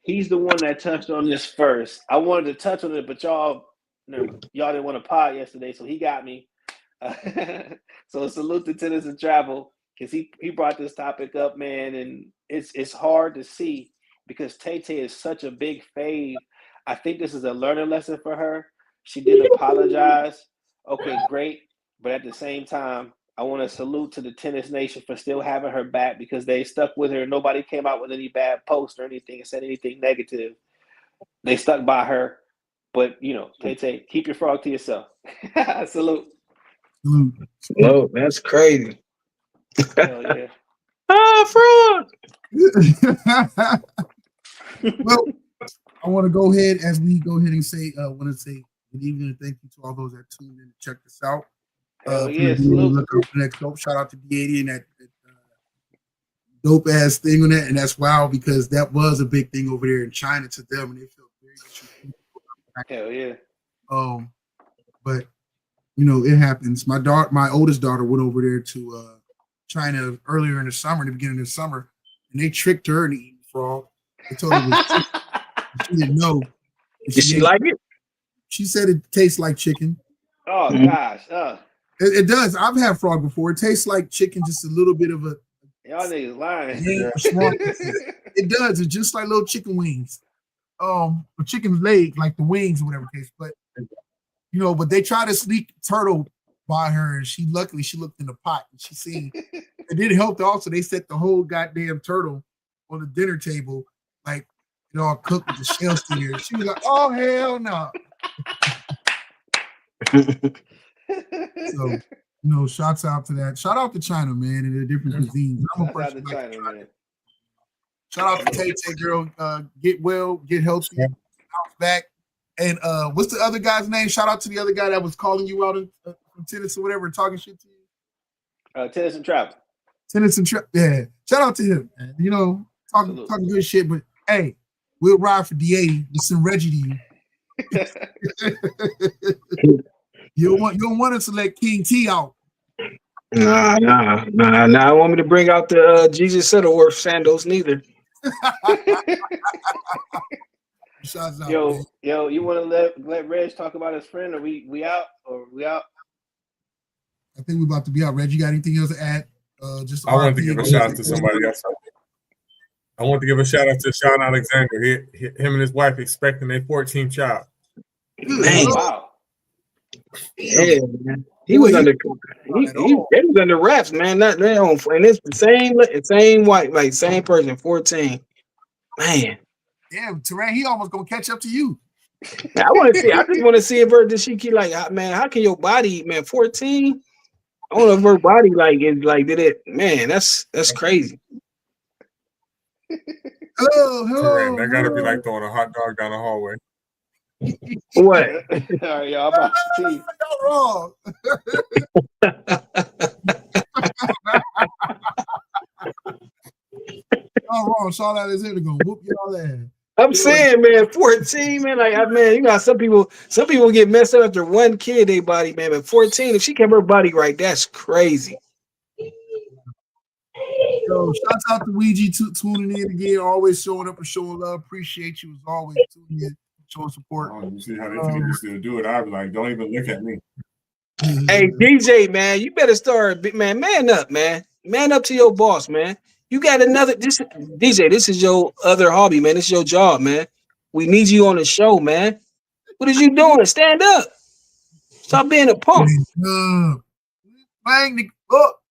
He's the one that touched on this first. I wanted to touch on it, but y'all No, y'all didn't want to pod yesterday, so he got me. So salute to Tennis and Travel because he brought this topic up, man, and it's hard to see because Tay-Tay is such a big fave. I think this is a learning lesson for her. She did apologize. Okay, great. But at the same time, I want to salute to the Tennis Nation for still having her back because they stuck with her. Nobody came out with any bad posts or anything and said anything negative. They stuck by her. But, you know, Tay-Tay, keep your frog to yourself. Salute. No, that's crazy. Hell yeah. Frog. Well, I want to go ahead as we go ahead and say, want to say good evening and thank you to all those that tuned in to check this out. Hell yeah, salute. Look out for next dope. Shout out to D80 and that dope ass thing on that, and that's wild because that was a big thing over there in China to them, and they felt very disrespectful. Hell yeah. But you know it happens. My oldest daughter went over there to China earlier in the summer, in the beginning of the summer, and they tricked her into eating frog. They told her it was chicken. She didn't know. Did she like it? She said it tastes like chicken. Oh gosh. It does. I've had frog before. It tastes like chicken, just a little bit of a. Y'all niggas lying. It does. It's just like little chicken wings. A chicken leg, like the wings or whatever case. But you know, but they try to sneak turtle by her, and she luckily she looked in the pot and she seen. It didn't help. Also, they set the whole goddamn turtle on the dinner table, like it all cooked with the shell still there. She was like, "Oh hell no!" So, you know, shouts out to that. Shout out to China, man, and the different cuisines. I'm a person like China, man. Shout out to Tay-Tay, girl. Get well, get healthy, bounce back. And what's the other guy's name? Shout out to the other guy that was calling you out from tennis or whatever, talking shit to you. Tennis and Travel. Tennis and Travel. Yeah. Shout out to him, man. You know, talking good shit. But hey, we'll ride for D80. We'll send Reggie to you. You don't want us to let King T out. Nah. I want me to bring out the Jesus Settleworth sandals neither. Out, yo, you want to let Reg talk about his friend, or we out? I think we're about to be out. Reg, you got anything else to add? I wanted to give a shout out to somebody else. I want to give a shout out to Sean Alexander. Him and his wife expecting their 14th child. Man. Wow. Yeah, man. He was under wraps, man. And it's the same white, like same person, 14. Man. Yeah, Terrain, he almost gonna catch up to you. I just want to see if her she keep like, man, how can your body, man, 14? I don't know if her body like is like did it, man. That's crazy. Hello. That gotta be like throwing a hot dog down the hallway. What? All right, y'all about to see. Y'all wrong. Y'all wrong. Sean Alexander gonna whoop y'all ass. I'm saying, man, 14, man. Like, man, you know, some people get messed up after one kid, they body, man. But 14, if she kept her body right, that's crazy. Yo, shouts out to Ouija tuning in again, always showing up and showing love. Appreciate you as always tuning in, showing support. Oh, you see how they can still do it? I'd be like, don't even look at me. Hey, DJ, man, you better start, man up, man. Man up to your boss, man. You got another DJ. This is your other hobby, man. This is your job, man. We need you on the show, man. What is you doing? Stand up. Stop being a punk. Bang the up.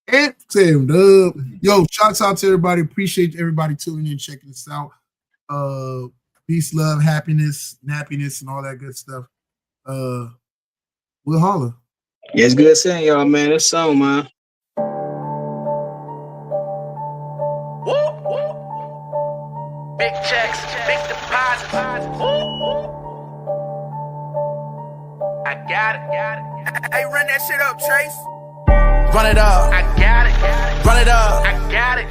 And Tim, dub. Yo, shouts out to everybody. Appreciate everybody tuning in, checking us out. Peace, love, happiness, nappiness, and all that good stuff. We'll holler. Yeah, it's good seeing y'all, man. It's so, man. Big checks, big deposits. I got it. Hey, run that shit up, Trace. Run it up. I got it. Run it up. I got it.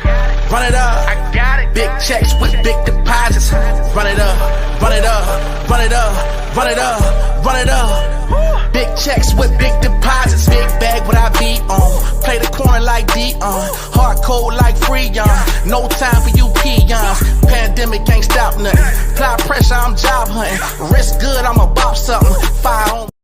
Run it up. I got it. Big checks with big deposits. Run it up. Run it up. Run it up. Run it up. Run it up. Big checks with big deposits. Big bag what I be on. Play the corner like Dion. Hard cold like Freon. No time for you peons. Pandemic ain't stop nothing. Apply pressure, I'm job hunting. Risk good, I'ma bop something. Fire on.